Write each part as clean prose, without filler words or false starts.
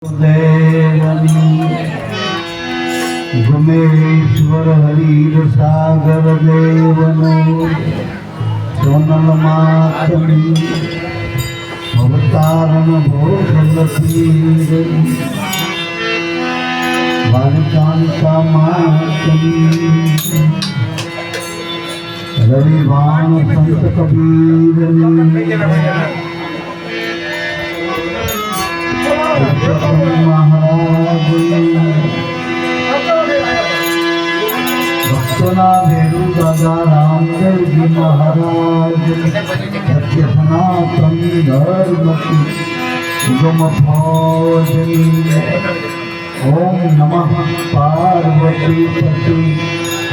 देवनी गुमेश्वर हरीर सागर देवनो सोनल मातनी अवतारण भोगलतीर बालिकांता मातनी रविवान संत कबीर महाराज भक्तना भेरू दादा रामदेव जी महाराज सत्य सनातन धर्म की उगम फौजनी ओम नमः पार्वती पति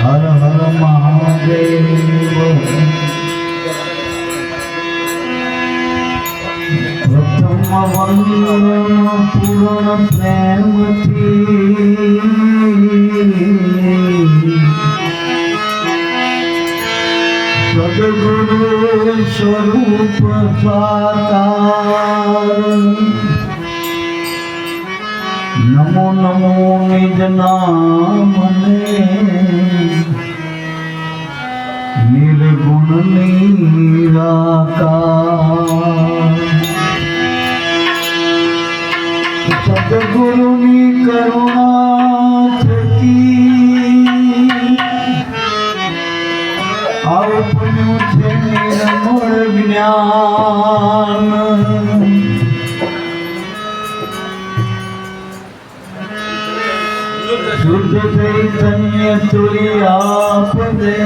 हर हर महादेव। प्रथम वंदन पूर्ण प्रेम थी सद्गुरु स्वरूप साकार नमो नमो निज नाम निर्गुण निराकार सद्गुरु नी करुणा थकी आपन्यु छे निर्मल ज्ञान शुद्ध चैतन्य तुरी आप दे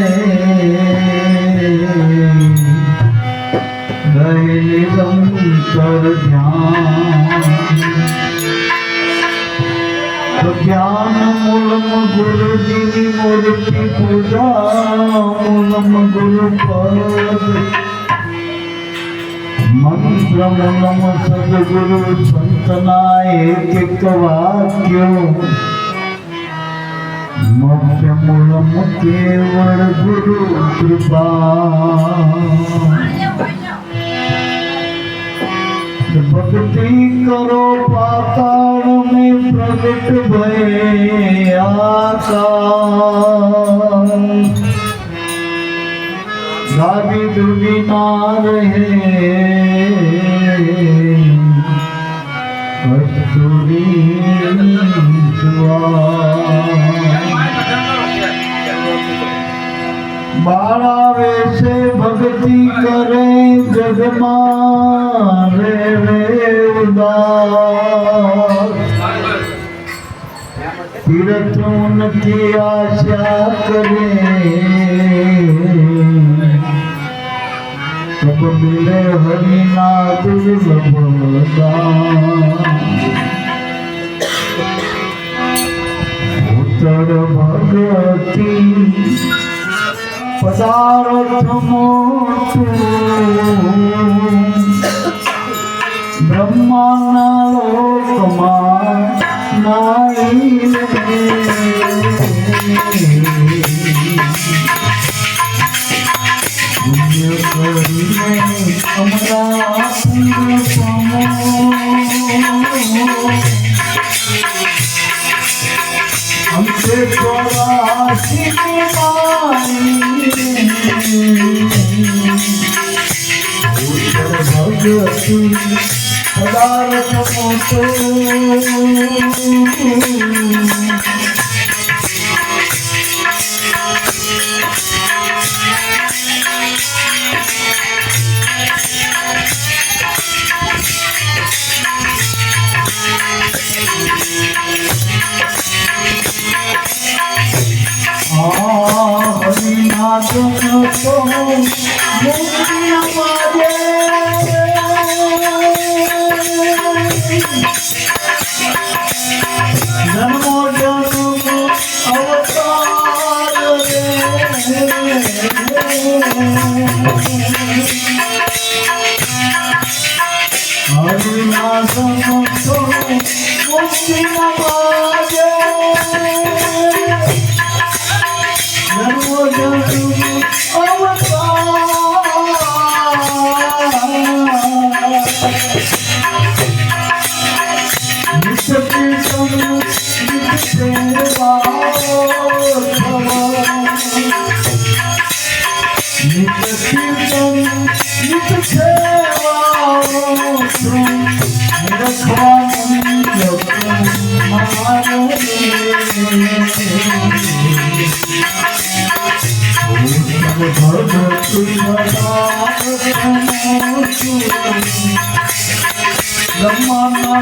रहे निरंतर ध्यान ज्ञान मूलम गुरु जी मूर्ति पूजा मूलम गुरु पद मंत्र मूलम सदगुरु संतना एक वाक्य मोक्ष मूलम केवल गुरु कृपा भक्ति करो पाताल में प्रकट भय आकाश गावी दुबी ना रहे कस्तूरी बाड़ा वैसे भक्ति करे जगमा रे उदास तीर्थों की आशा करे तब मिले हरिना दुर्लभ उत्तर भगवती पदार्थ मोटू ब्रह्माना लोकमा नाई पुण्य करिने कमला हमसे चौरासी भगवती पदार्थ मोटो Ramana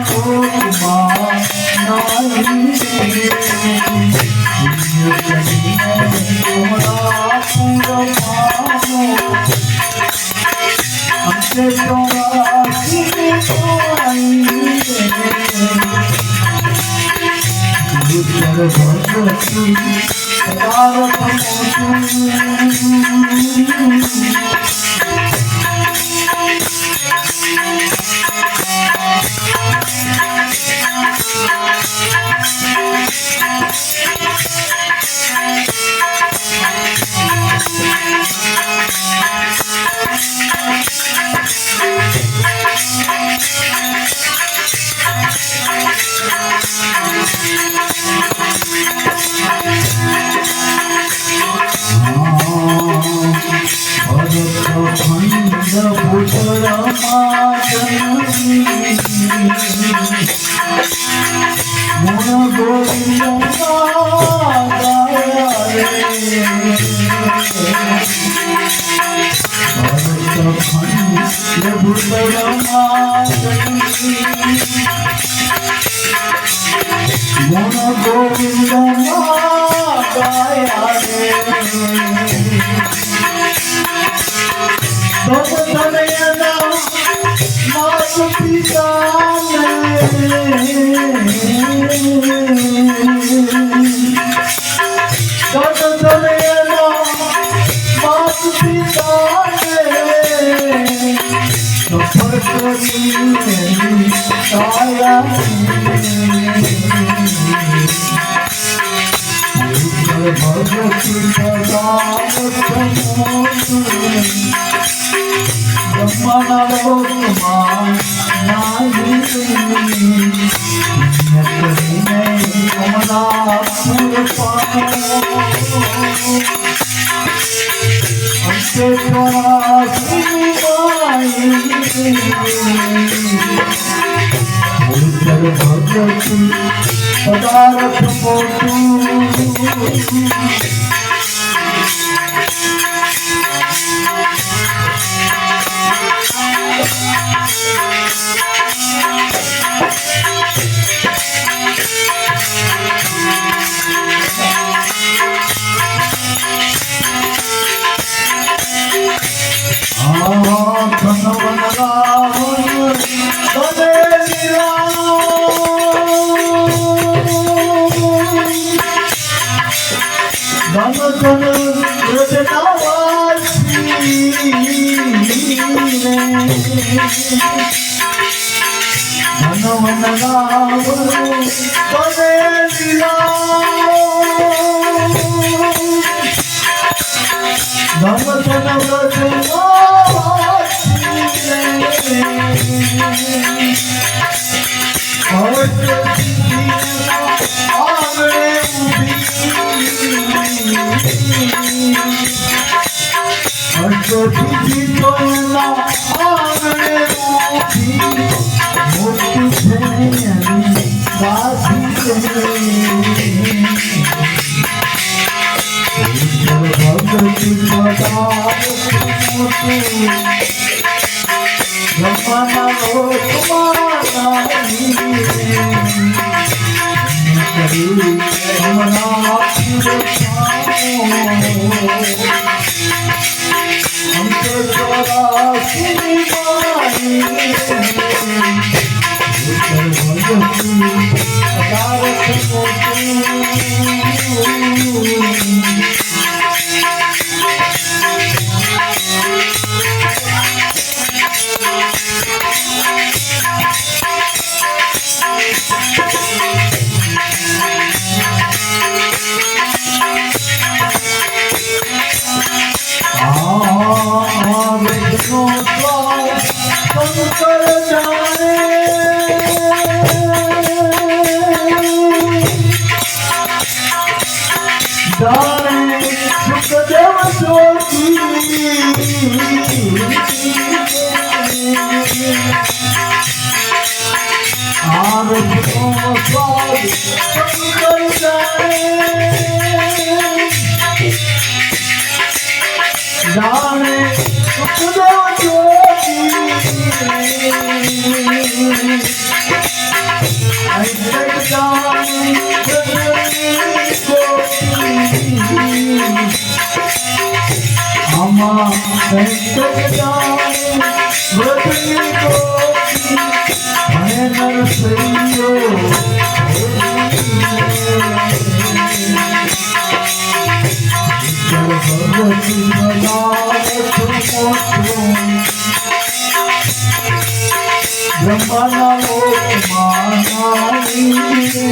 બ્રહ્માના લોકમાં કરીને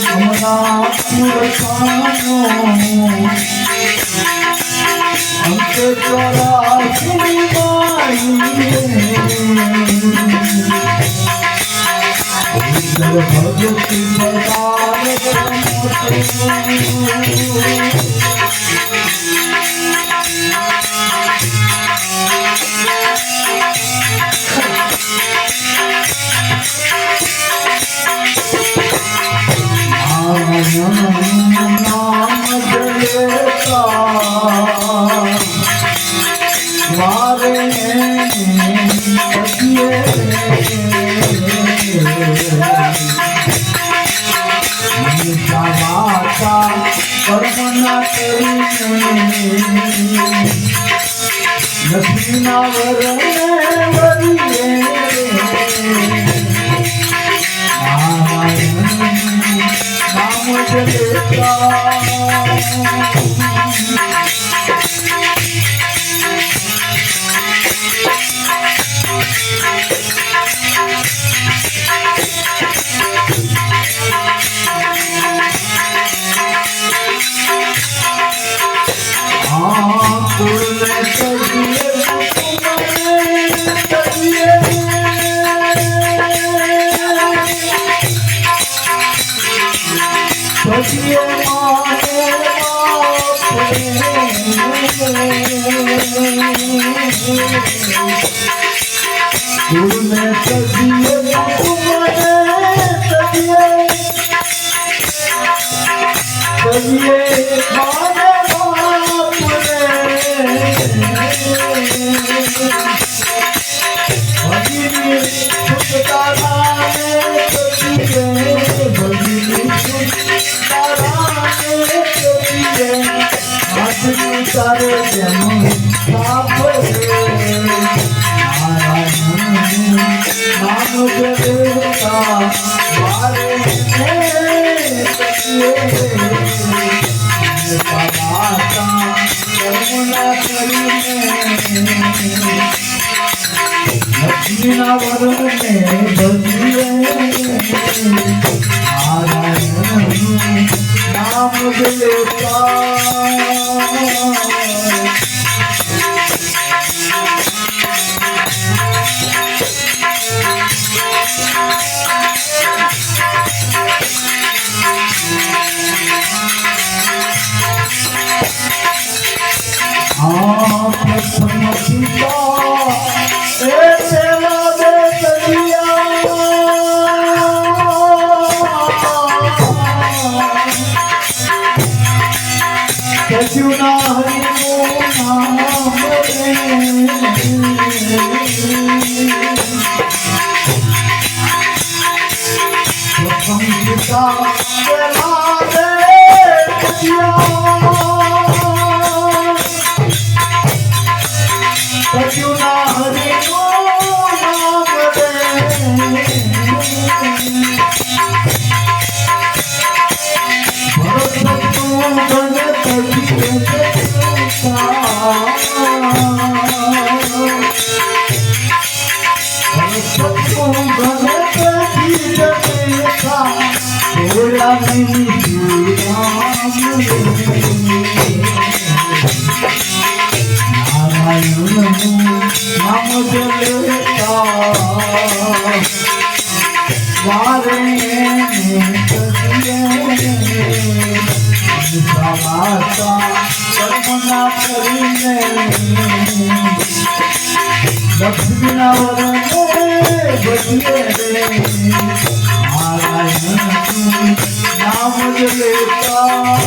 હમણાં પુરખાનો અંતે ચોરાશી ભગવતી લક્ષ્મીના વરણે નામ જલેતા લક્ષ્મીના વરને ભજીએ રે નારાયણનું નામ જ લેતા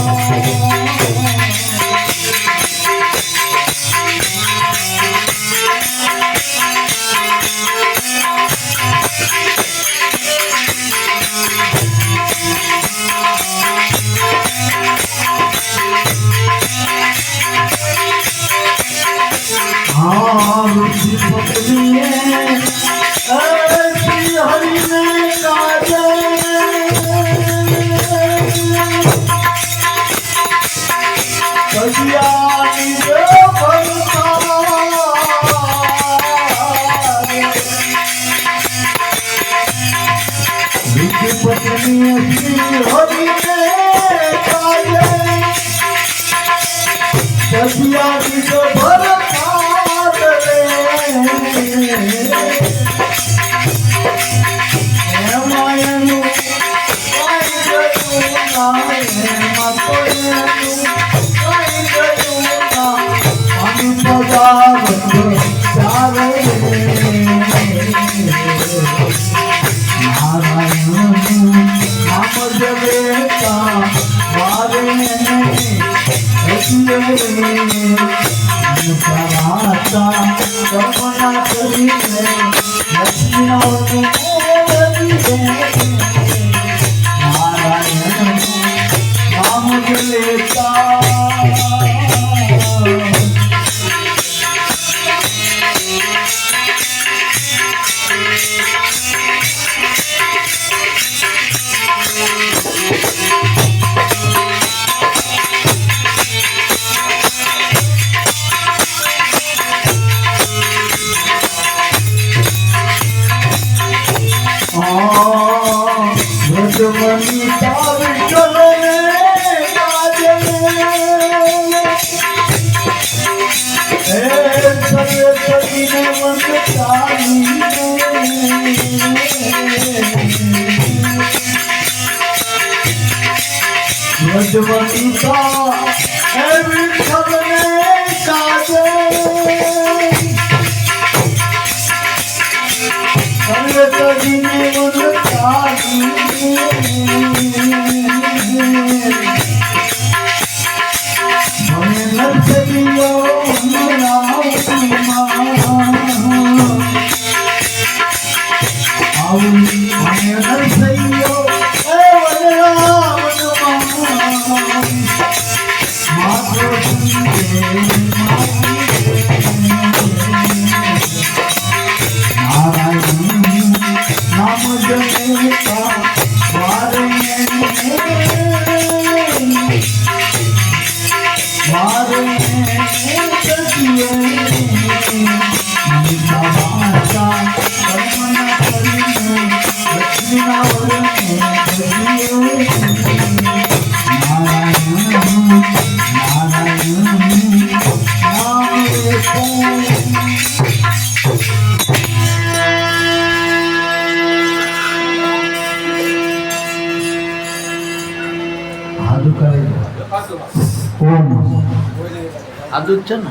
હાથું છે ને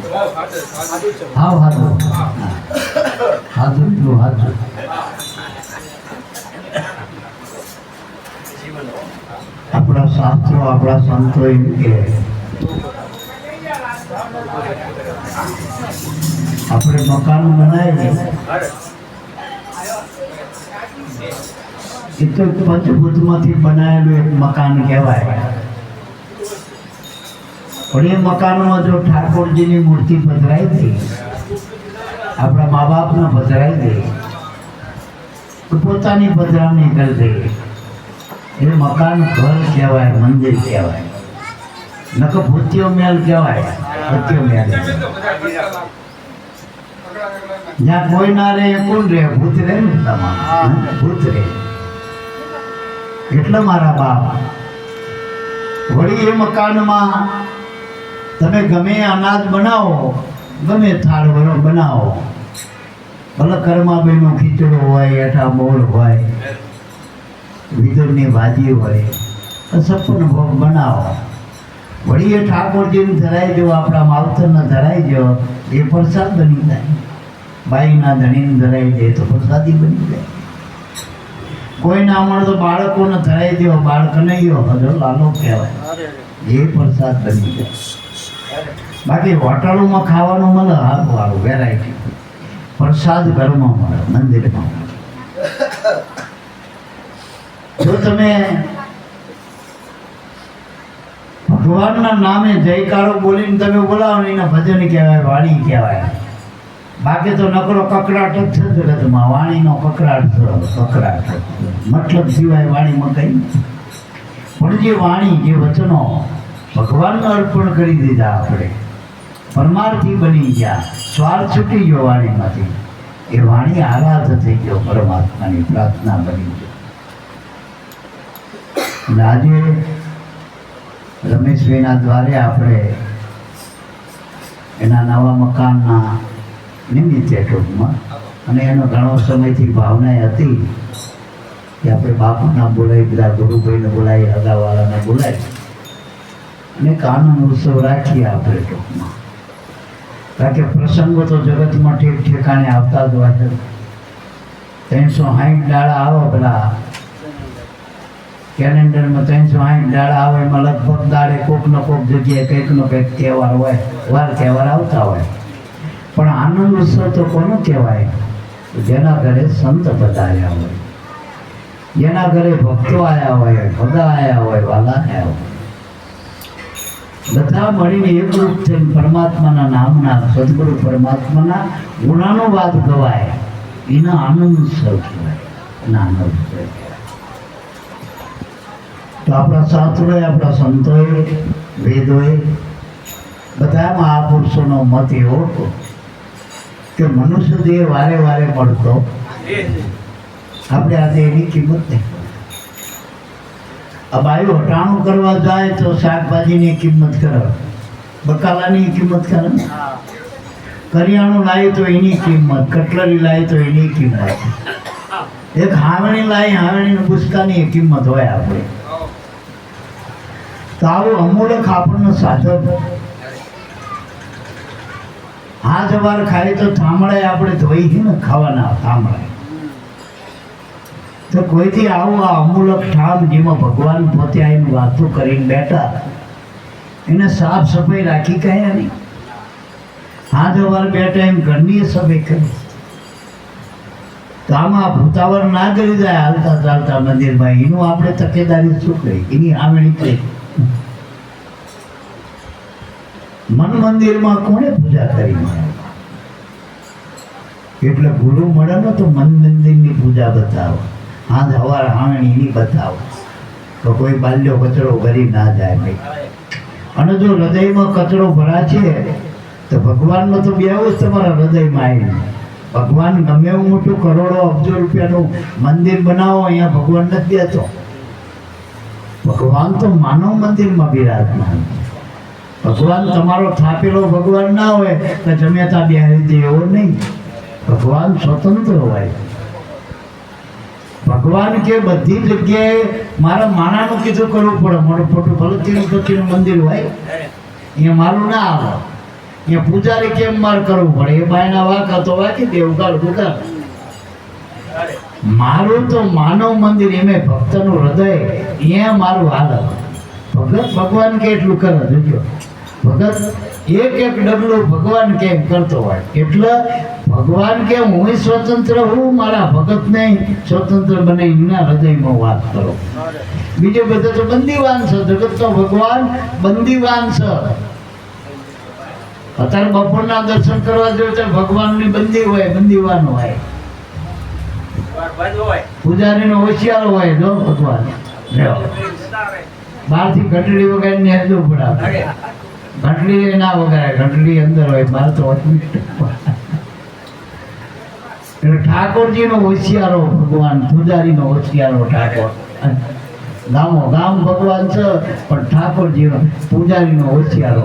હા હાથું હાથું હાથું આપણા શાસ્ત્રો આપણા સંતો એમ કે આપણે મકાન બનાવીએ એ તો પંચભૂતમાંથી બનાવેલું એક મકાન કહેવાય. પણ એ મકાનમાં જો ઠાકોરજીની મૂર્તિ પધરાઈ દે, આપણા મા બાપને પધરાઈ દે, તો પોતાની પધરામણી કરી દે, એ મકાન ઘર કહેવાય, મંદિર કહેવાય. નકર ભૂતિયો મહેલ કહેવાય. ભૂતિયો મહેલ જ્યાં કોઈ ના રહે એ કોણ રહે? ભૂત રહે ને તમારે, ભૂત રહે. એટલે મારા બાપ વળી એ મકાનમાં તમે ગમે અનાજ બનાવો, ગમે થાળ બનાવો, ભલે કર્માબેનનો ખીચડો હોય, એઠા મોળ હોય, વિદુરની ભાજી હોય, સપન ભોગ બનાવો, વળી એ ઠાકોરજીને ધરાઈ જો, આપણા માવતરને ધરાઈ જો, એ પ્રસાદ બની જાય. બાઈના ધણીને ધરાઈ દે તો પ્રસાદી બની જાય. કોઈ ના મળે તો બાળકોને ધરાઈ દો, બાળક નહીં હજો લાલો કહેવાય, એ પ્રસાદ બની જાય. બાકી હોટલોમાં ખાવાનું મળે સારું સારું વેરાયટી, પ્રસાદ ઘરમાં મળે, મંદિરમાં મળે. જો તમે ભગવાનના નામે જયકારો બોલીને તમે બોલાવો ને એને ભજન કહેવાય, વાણી કહેવાય. બાકી તો નકરો કકડાટ જ છે જગતમાં, વાણીનો કકડાટ કકડાટ, મતલબ સિવાય વાણીમાં કંઈ નથી. પણ જે વાણી, જે વચનો ભગવાનને અર્પણ કરી દીધા, આપણે પરમાર્થી બની ગયા, સ્વાર્થ છૂટી ગયો વાણીમાંથી, એ વાણી આરાધ થઈ ગયો, પરમાત્માની પ્રાર્થના બની ગયો. અને આજે રમેશભાઈના દ્વારે આપણે એના નવા મકાનના નિમિત્તે ટૂંકમાં, અને એનો ઘણો સમયથી ભાવના હતી કે આપણે બાપુના બોલાવી, બધા ગુરુભાઈને બોલાવી, હગાવાળાને બોલાવી અને કાનૂન ઉત્સવ રાખીએ આપણે ટૂંકમાં. કારણ કે પ્રસંગો તો જગતમાં ઠેક ઠેકાણે આવતા જ હોય છે. 360 દાડા આવો, પેલા કેલેન્ડરમાં 360 દાડા આવે, એમાં લગભગ દાડે કોકનો કોક જગ્યાએ કંઈકનો કંઈક તહેવાર હોય, વાર તહેવાર આવતા હોય. પણ આનંદ ઉત્સવ તો કોનો કહેવાય? જેના ઘરે સંત પધાર્યા હોય, જેના ઘરે ભક્તો આવ્યા હોય, ભગા આવ્યા હોય, વાલા આવ્યા હોય, બધા મળીને એકરૂપ થઈને પરમાત્માના નામના, સદગુરુ પરમાત્માના ગુણાનુવાદ ગવાય, એના આનંદ ઉત્સવ કહેવાય, એના આનંદ ઉત્સવ કહેવાય. તો આપણા શાસ્ત્રોએ, આપણા સંતોએ, વેદોએ બધા મહાપુરુષોનો મત એવો હતો કે મનુષ્ય દેહ વારે વારે મળતો, આપણે આજે એની કિંમત નહીં. આ બાયું હટાણું કરવા જાય તો શાકભાજીની કિંમત કરે, બકાલાની કિંમત કરે, કરિયાણું લાવી તો એની કિંમત, કટલરી લાવી તો એની કિંમત, એક હાવણી લાવી હાવણીને પુસ્તકાની કિંમત હોય આપણે. તો આવું અમૂલક આપણને સાધન. આ જવાર ખાય તો થાંભળાય આપણે ધોઈ ને ખાવાના થાંભળાય. તો કોઈથી આવું આ અમૂલક ઠામ, જેમાં ભગવાન પોતે આવીને વાતો કરીને બેઠા, એને સાફ સફાઈ રાખી કહે નહીં. આ જવાર બેઠા એમ ઘરની સફાઈ કરી, તો આમાં ભૂતાવર ના કરી જાય હાલતા ચાલતા મંદિરમાં, એનું આપણે તકેદારી શું કરી, એની આમણી કરી. મન મંદિરમાં કોણે પૂજા કરી મળે? એટલે ગુરુ મળે ને તો મન મંદિરની પૂજા બતાવો, હા હવાર હાવણીની બતાવો, તો કોઈ બાલ્યો કચરો ભરી ના જાય ભાઈ. અને જો હૃદયમાં કચરો ભરા છે તો ભગવાનનો તો બેવું જ તમારા હૃદયમાં આવીને. ભગવાન ગમે એવું મોટું કરોડો અબજો રૂપિયાનું મંદિર બનાવો, અહીંયા ભગવાન નથી બેતો. ભગવાન તો માનવ મંદિરમાં બિરાજમાન. ભગવાન તમારો થાપેલો ભગવાન ના હોય તો જમેતા બિહારી દે એવો નહીં. ભગવાન સ્વતંત્ર હોય. ભગવાન કે બધી જગ્યાએ મારા માણાનું કીધું કરવું પડે. મારું ખોટું ભલતીનું પતિનું મંદિર હોય, અહીંયા મારું ના આવે. અહીંયા પૂજારી કેમ મારે કરવું પડે? એ બાયના વાંકા તો વાંકી દે, ઉગાડ ઉગાડ. મારું તો માનવ મંદિર, એમે ભક્તનું હૃદય, અહીંયા મારું હાલત. ભગત ભગવાન કે એટલું કરે જોજો. ભગત એક એક ડગલું ભગવાન કેમ કરતો હોય. એટલે ભગવાન કે હું સ્વતંત્ર હું, મારા ભગતને સ્વતંત્ર બને, એમના હૃદયમાં વાત કરો. બીજે બધા તો બંદીવાન છે. જગતનો ભગવાન બંદીવાન છે. અત્યારે બપોરના દર્શન કરવા જોઈએ તો ભગવાનની બંદી હોય, બંદીવાન હોય. પૂજારીનો હોશિયાર હોય. જો ભગવાન બહારથી ઘંટડી વગાડીને હેરવું પડે. ઘંટડી ના વગાડે, ઘંટડી અંદર હોય, બહાર તો એટલે ઠાકોરજીનો હોશિયારો ભગવાન, પૂજારીનો હોશિયારો ઠાકોર. ગામો ગામ ભગવાન છે, પણ ઠાકોરજીનો પૂજારીનો હોશિયારો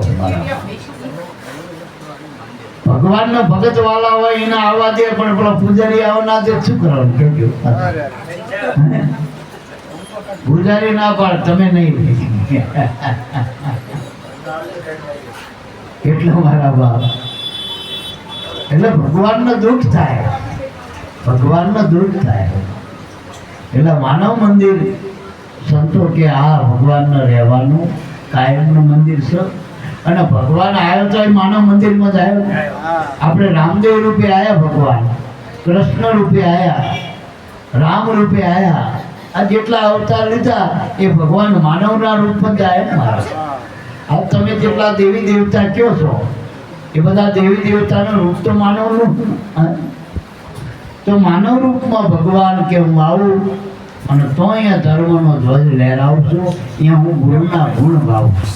ભગવાનનો ભગત વાલા હોય એને આવવા દે, પણ પેલા પૂજારી આવવા દે, શું કરવાનું? કેજો પૂજારી ના પાડ, તમે નહીં. એટલે મારા બાપ એટલે ભગવાનને દુઃખ થાય, ભગવાનને દુઃખ થાય. એટલે માનવ મંદિર સંતો કે આ ભગવાનને રહેવાનું કાયમનું મંદિર છે. અને ભગવાન આવ્યો તો એ માનવ મંદિરમાં જ આવ્યો. આપણે રામદેવ રૂપે આવ્યા, ભગવાન કૃષ્ણ રૂપે આવ્યા, રામ રૂપે આવ્યા. આ જેટલા અવતાર લીધા એ ભગવાન માનવના રૂપમાં જ આવ્યા મારા. આ તમે જેટલા દેવી દેવતા કયો છો એ બધા દેવી દેવતાનું રૂપ તો માનવનું. તો માનવ રૂપમાં ભગવાન કે હું આવું અને તો અહીંયા ધર્મનો ધ્વજ લહેરાવું છું, અહીંયા હું ગુરુના ગુણ ગાઉં છું.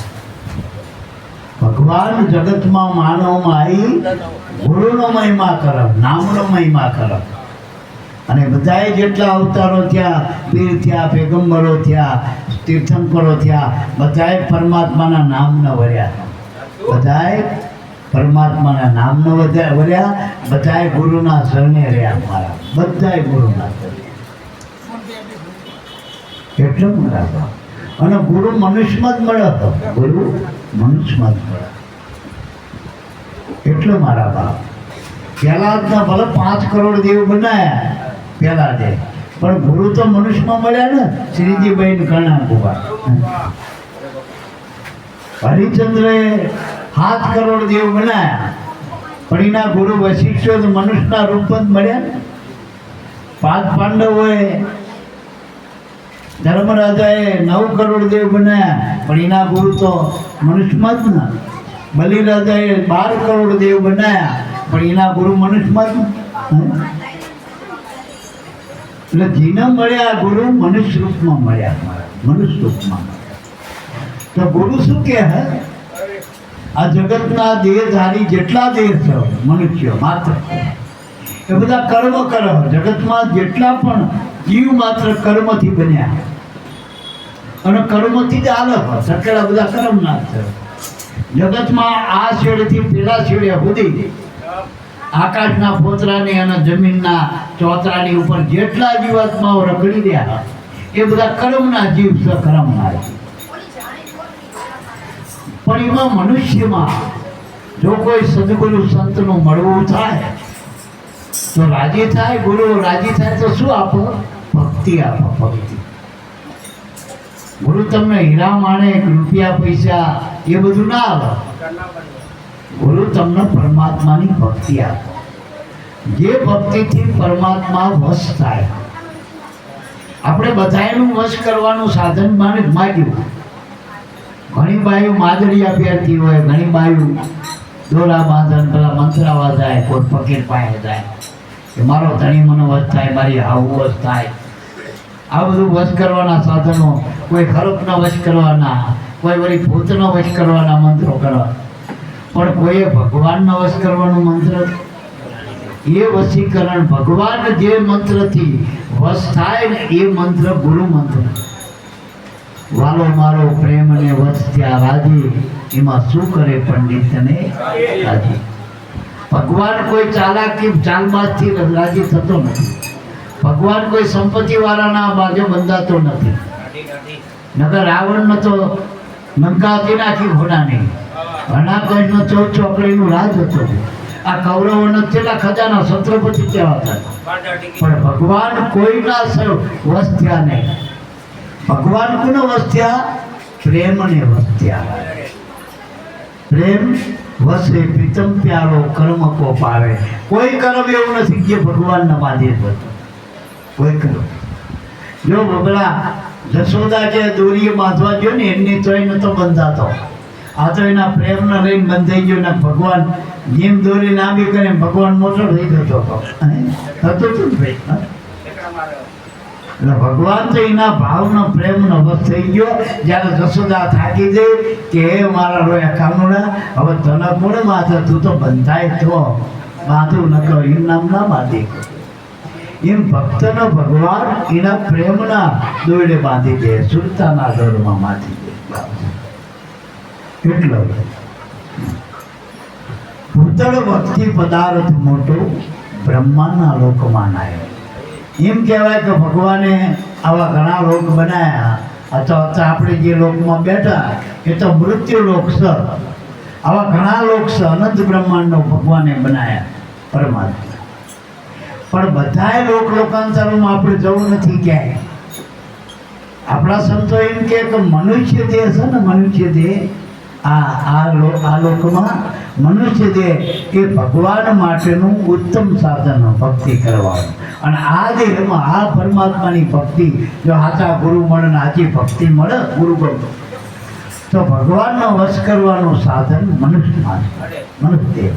ભગવાન જગતમાં માનવમાં આવી ગુરુનો મહિમા કરમ, નામનો મહિમા કરમ. અને બધાએ જેટલા અવતારો થયા, પીર થયા, પેગમ્બરો થયા, તીર્થંકરો થયા, બધાએ પરમાત્માના નામના વર્યા. બધાએ પરમાત્માના નામનો વર્યા, બધાએ ગુરુના શરણે રહ્યા. મારા બધાએ ગુરુના શરણે. એટલું બરાબર. અને ગુરુ મનુષ્યમાં જ મળે હતો, ગુરુ મનુષ્યમાં જ મળે. એટલે મારા બાપ પહેલા જ ભલે 5 કરોડ દેવ બનાયા પહેલા દે, પણ ગુરુ તો મનુષ્યમાં મળ્યા ને. શ્રીજીભાઈ ઘણા ગુવા હરિચંદ્રએ 7 કરોડ દેવ બનાયા, પણ એના ગુરુ વશિષ્ઠ મનુષ્યના રૂપ જ મળ્યા ને. 5 પાંડવોએ ધર્મરાજાએ 9 કરોડ દેવ બનાયા, પણ એના ગુરુ તો મનુષ્યમાં જ ને. બલિરાજાએ 12 કરોડ દેવ બનાયા, પણ એના ગુરુ મનુષ્યમાં જ ને. એટલે જીને મળ્યા ગુરુ મનુષ્ય રૂપમાં મળ્યા, મનુષ્ય રૂપમાં. તો ગુરુ શું કહે? આ જગતના દેહધારી જેટલા દેહ છે મનુષ્યો માત્ર, એ બધા કર્મ કરો. જગતમાં જેટલા પણ જીવ માત્ર કર્મથી બન્યા અને કર્મથી જ હાલે. સકેલા બધા કર્મના છે. જગતમાં આ છેડેથી પેલા છેડે સુધી આકાશના પોતરાની અને જમીનના ચોતરાની ઉપર જેટલા જીવાત્માઓ રખડી રહ્યા એ બધા કર્મના જીવ છે, કર્મના જીવ. પણ એમાં મનુષ્યમાં જો કોઈ સદગુરુ સંતનું મળવું થાય તો રાજી થાય. ગુરુ રાજી થાય તો શું આપો? ભક્તિ આપો, ભક્તિ. ગુરુ તમને હીરા માણેક રૂપિયા પૈસા એ બધું ના આવે. ગુરુ તમને પરમાત્માની ભક્તિ આપો. જે ભક્તિથી પરમાત્મા વશ થાય. આપણે બધાનું વશ કરવાનું સાધન માગ્યું. ઘણી બાયું માદરિયા પહેરતી હોય, ઘણી બાયું દોરા બાંધન પેલા મંત્રાવા જાય, કોઈ ફકીર પાસે જાય કે મારો ધણી મને વશ થાય, મારી હાવું વશ થાય. આ બધું વશ કરવાના સાધનો, કોઈ ખરપનો વશ કરવાના, કોઈ વળી ભૂતનો વશ કરવાના મંત્રો કરવા. પણ કોઈએ ભગવાનનો વશ કરવાનો મંત્ર, એ વશીકરણ ભગવાન જે મંત્રથી વશ થાય ને એ મંત્ર ગુરુ મંત્ર. વાલો મારો પ્રેમ ને વશ ત્યાં રાજી, એમાં શું કરે પંડિતને રાજી. ભગવાન કોઈ ચાલાકી ચાલબાજથી રાજી થતો નથી. ભગવાન કોઈ સંપત્તિ વાળાના બાજુ બંધાતો નથી. નગર રાવણનો તો લંકાથી નાખી ઘોડાની, ઘણા કૃષ્ણ 14 ચોકડીનું રાજ હતું. આ કૌરવોનો કેટલા ખજાના છત્રપતિ કહેવાતા. પણ ભગવાન કોઈના વશ થયા નહીં. ભગવાન કોનો વશ થયા? પ્રેમને વશ થયા. પ્રેમ વસે પ્રીતમ પ્યારો કર્મ કો પાવે. કોઈ કર્મ એવું નથી જે ભગવાનના બાંધી હતું. કોઈ કર્મ જો બબલા જશોદા કે દોરીએ બાંધવા ગયો ને એમની તોય નતો બંધાતો. આ તો એના પ્રેમને લઈને બંધાઈ ગયો ને ભગવાન જેમ દોરી લાંબી કરે ભગવાન મોટો થઈ જતો હતો. એટલે ભગવાન તો એના ભાવનો પ્રેમનો વશ થઈ ગયો. જ્યારે જશોદા થાકી ગઈ કે હે મારા રોયા કાનુડા, હવે તને કોણ બાંધે? તું તો બંધાય તો બાંધું ન કહો, એમ નામ ના બાંધી. એમ ભક્તનો ભગવાન એના પ્રેમના દોરડે બાંધી દે, સુરતાના દોરમાં બાંધી દે. એટલો ભૂતળ ભક્તિ પદાર્થ મોટો બ્રહ્માંડના લોકમાં નાયો. એમ કહેવાય કે ભગવાને આવા ઘણા લોક બનાવ્યા. અથવા આપણે જે લોકમાં બેઠા એ તો મૃત્યુ લોક છે. આવા ઘણા લોક છે, અનંત બ્રહ્માંડનો ભગવાને બનાવ્યા. પરમાત્મા. પણ બધાય લોકાંતરમાં આપણે જવું નથી ક્યાંય. આપણા સંતો એમ કે મનુષ્ય દેહ છે ને, મનુષ્ય દેહ આ લોકમાં મનુષ્ય દેહ એ ભગવાન માટેનું ઉત્તમ સાધન ભક્તિ કરવાનું. અને આ દેહમાં આ પરમાત્માની ભક્તિ જો સાચા ગુરુ મળે ને સાચી ભક્તિ મળે ગુરુ ભક્ત, તો ભગવાનનો વશ કરવાનું સાધન મનુષ્યમાં મળે. મનુષ્ય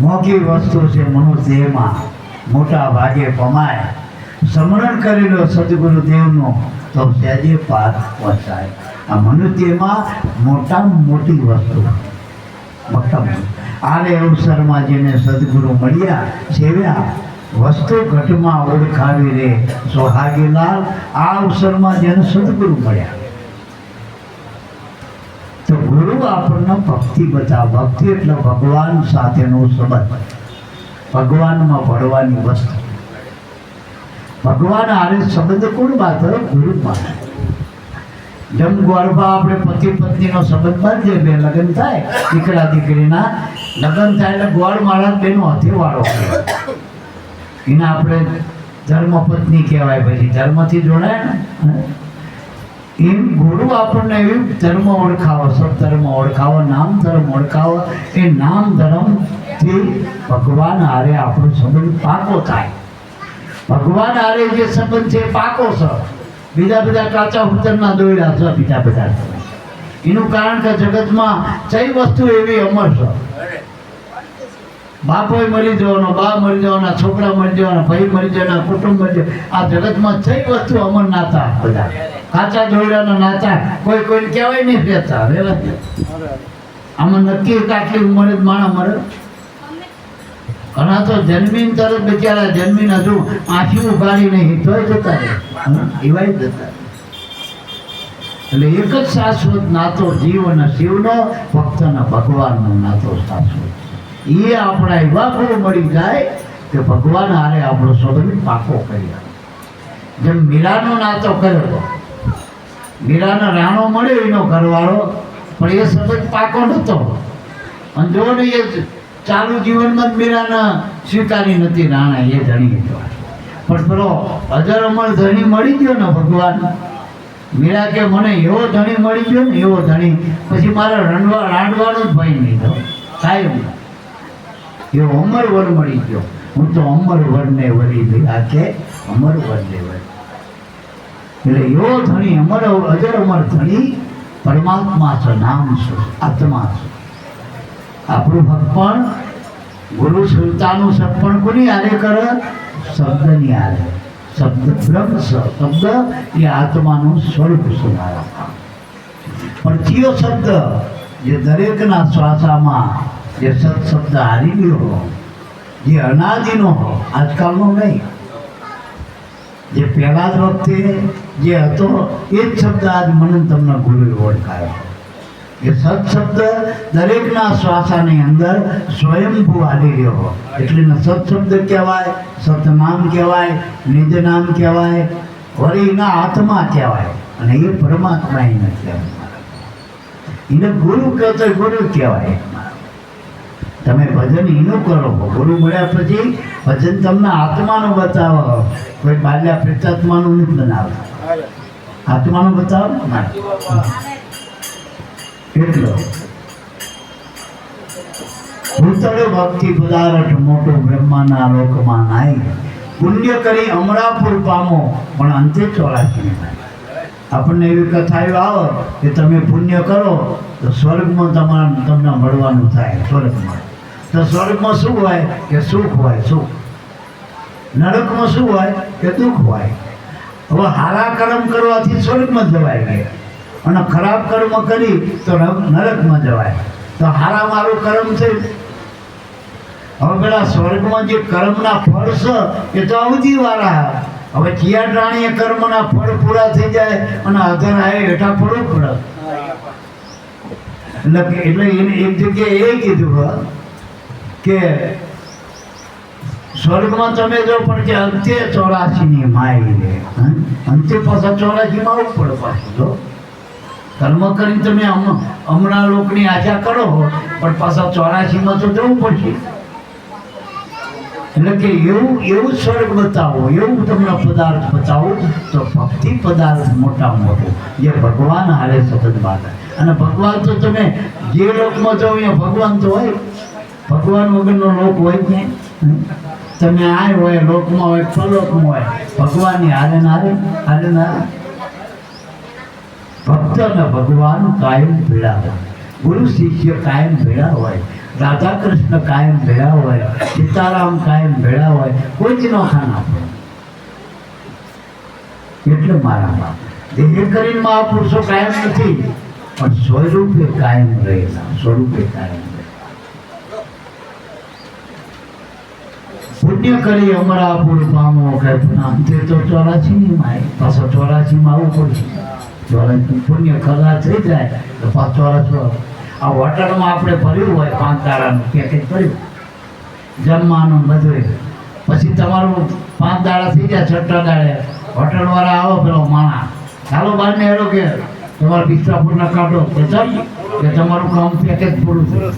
મોંઘી વસ્તુ છે મનુષ્યમાં, મોટા ભાગે પમાય. સ્મરણ કરેલો સદગુરુદેવનો તો સહેજે પાર પહોંચાય. આ મનુષ્યમાં મોટામાં મોટી વસ્તુ, મોટામાં આરે અવસરમાં જેને સદગુરુ મળ્યા સેવ્યા, વસ્તુ ઘટમાં ઓળખાવી રે સોહાગીલાલ. આ અવસરમાં જેને સદગુરુ મળ્યા, તો ગુરુ આપણને ભક્તિ બતાવે. ભક્તિ એટલે ભગવાન સાથેનો સંબંધ, ભગવાનમાં ભળવાની વસ્તુ. ભગવાન આરે સંબંધ કોણ બાંધે? ગુરુ બાંધે. જેમ ગોળબા આપણે પતિ પત્નીનો સંબંધ બાંધીએ, બે લગ્ન થાય, દીકરા દીકરીના લગ્ન થાય એટલે ગોળ માળા બેનો હથેવાળો કહેવાય. એને આપણે ધર્મપત્ની કહેવાય. પછી ધર્મથી જોડાય ને એમ ગુરુ આપણને એવી ધર્મ ઓળખાવો, સત્ધર્મ ઓળખાવો, નામ ધર્મ ઓળખાવો. એ નામ ધર્મથી ભગવાન હારે આપણો સંબંધ પાકો થાય. ભગવાન હારે જે સંબંધ છે પાકો છે. બીજા બધા કાચા ઉતરના દોડ્યા છે બીજા બધા. એનું કારણ કે જગતમાં કઈ વસ્તુ એવી અમર છે. બાપોય મરી જવાનો, બા મરી જવાના, છોકરા મરી જવાના, ભાઈ મરી જવાના, કુટુંબ મરી જવાના. આ જગતમાં કઈ વસ્તુ અમર નાતા બધા કાચા દોડ્યાના નાતા કોઈ કોઈને કહેવાય નહીં રહેતા. આમાં નક્કી આટલી ઉંમરે જ માણસ મરે. ઘણા તો જન્મીન તરત બિચારા જન્મીને હજુ આંખી ઉગાડી નહીં તોય જતા રહે, એવાય જતા. એટલે એક જ શાશ્વત નાતો જીવ અને શિવનો, ભક્ત અને ભગવાનનો નાતો શાશ્વત. એ આપણા એવા ગુરુ મળી જાય કે ભગવાન હારે આપણો સંબંધ પાકો કરી આપે. જેમ મીરાનો નાતો કર્યો, મીરાનો રાણો મળ્યો એનો ઘરવાળો, પણ એ સંબંધ પાકો નહોતો. અને જો ને એ ચાલુ જીવનમાં જ મીરાના સ્વીકારી નથી રાણા, એ ધણી હતો. પણ પેલો અજર અમર ધણી મળી ગયો ને ભગવાન, મીરા કે મને એવો ધણી મળી ગયો ને એવો ધણી, પછી મારે રાંડવાનો જ ભય નહીં તો થાય. એવો અમર વર મળી ગયો. હું તો અમર વરને વરી ગયા કે અમર વરને વરી. એટલે એવો ધણી અમર અજર અમર ધણી પરમાત્મા છે, નામ છે, આત્મા છે. આપણું ભગવાન ગુરુ સુલતાનું સપણ કોની આરે કરે? શબ્દની આરે. શબ્દ બ્રહ્મ છે, શબ્દ એ આત્માનું સ્વરૂપ છે. પણ કયો શબ્દ? જે દરેકના શ્વાસામાં જે સત્શબ્દ હારી ગયો, જે અનાદિનો હો, આજકાલનો નહીં, જે પહેલા જ વખતે જે હતો એ જ શબ્દ આજ મને તમને ગુરુ ઓળખાયો. એ સત્શબ્દ દરેકના શ્વાસાની અંદર સ્વયંભૂ હાલી રહ્યો, એટલે સત્શબ્દ કહેવાય, સતનામ કહેવાય, નિજનામ કહેવાય, વળીના આત્મા કહેવાય. અને એ પરમાત્મા એને કહેવાય. એને ગુરુ કહેતો ગુરુ કહેવાય. તમે ભજન એનું કરો, ગુરુ મળ્યા પછી ભજન તમને આત્માનું બતાવો. કોઈ બાલ્યા પ્રેતાત્માનું નથી બનાવતા, આત્માનું બતાવો ના. એટલો ભૂતળે ભક્તિ પદાર્થ મોટો બ્રહ્માના લોકમાં નાય. પુણ્ય કરી અમરાપુર પામો પણ અંતે 84. આપણને એવી કથાઓ આવે કે તમે પુણ્ય કરો તો સ્વર્ગમાં તમને મળવાનું થાય. સ્વર્ગમાં તો સ્વર્ગમાં શું હોય કે સુખ હોય, સુખ. નરકમાં શું હોય કે દુઃખ હોય. હવે સારા કર્મ કરવાથી સ્વર્ગમાં જવાય ગયા, અને ખરાબ કર્મ કરી તો નરકમાં જવાય. તો હારા મારું કર્મ છે. હવે પેલા સ્વર્ગમાં જે કર્મના ફળ છે એ તો અવધિ વાળા. હવે ચિયા રાણીએ કર્મના ફળ પૂરા થઈ જાય અને અધર આવે હેઠા પડવું પડે. એટલે એને એક જગ્યાએ એ કીધું કે સ્વર્ગમાં તમે જો પણ કે અંતે 84 ની માય રે, અંતે પાછા 84 માં આવવું પડે પાછું. જો કર્મ કરીને તમે હમણાં લોકની આશા કરો પણ પાછા 84માં તો જવું પડશે. એટલે કે એવું સ્વર્ગ બતાવો, એવું તમને પદાર્થ બતાવો તો ભક્તિ પદાર્થ મોટા મોટો જે ભગવાન હારે સતત વાત. અને ભગવાન તો તમે જે લોકમાં જાઓ અહીંયા ભગવાન તો હોય. ભગવાન વગરનો લોક હોય જ નહીં. તમે આ હોય લોકમાં હોય પરલોકમાં હોય ભગવાનની હારે નારે હારે નારે. ભક્ત અને ભગવાન કાયમ ભેળા હોય, ગુરુ શિષ્ય કાયમ ભેળા હોય, રાધા કૃષ્ણ કાયમ ભેળા હોય, સીતારામ કાયમ ભેળા હોય, કોઈ જ નો ખાના પડે. એટલે મારા બાપ દેહ કરીને મહાપુરુષો કાયમ નથી પણ સ્વરૂપે કાયમ રહેલા, સ્વરૂપે કાયમ રહેલા. પુણ્ય કરી અમરાપુર પામો કે અંતે તો 84 ની માય પાછો 84 માં આવવું પડશે. 84 પુણ્ય ખરા થઈ જાય તો પાછો 84 આ હોટલમાં આપણે ભર્યું હોય 5 દાડાનું પેકેજ ભર્યું જમવાનું બધું, પછી તમારું 5 દાડા થઈ જાય, 6 દાડે હોટલવાળા આવો પેલો માણા ચાલો બહાર ને હેડો કે તમારા બિસ્તરાપુરના કાઢો કે તમારું કામ પેકેજ પૂરું થયું.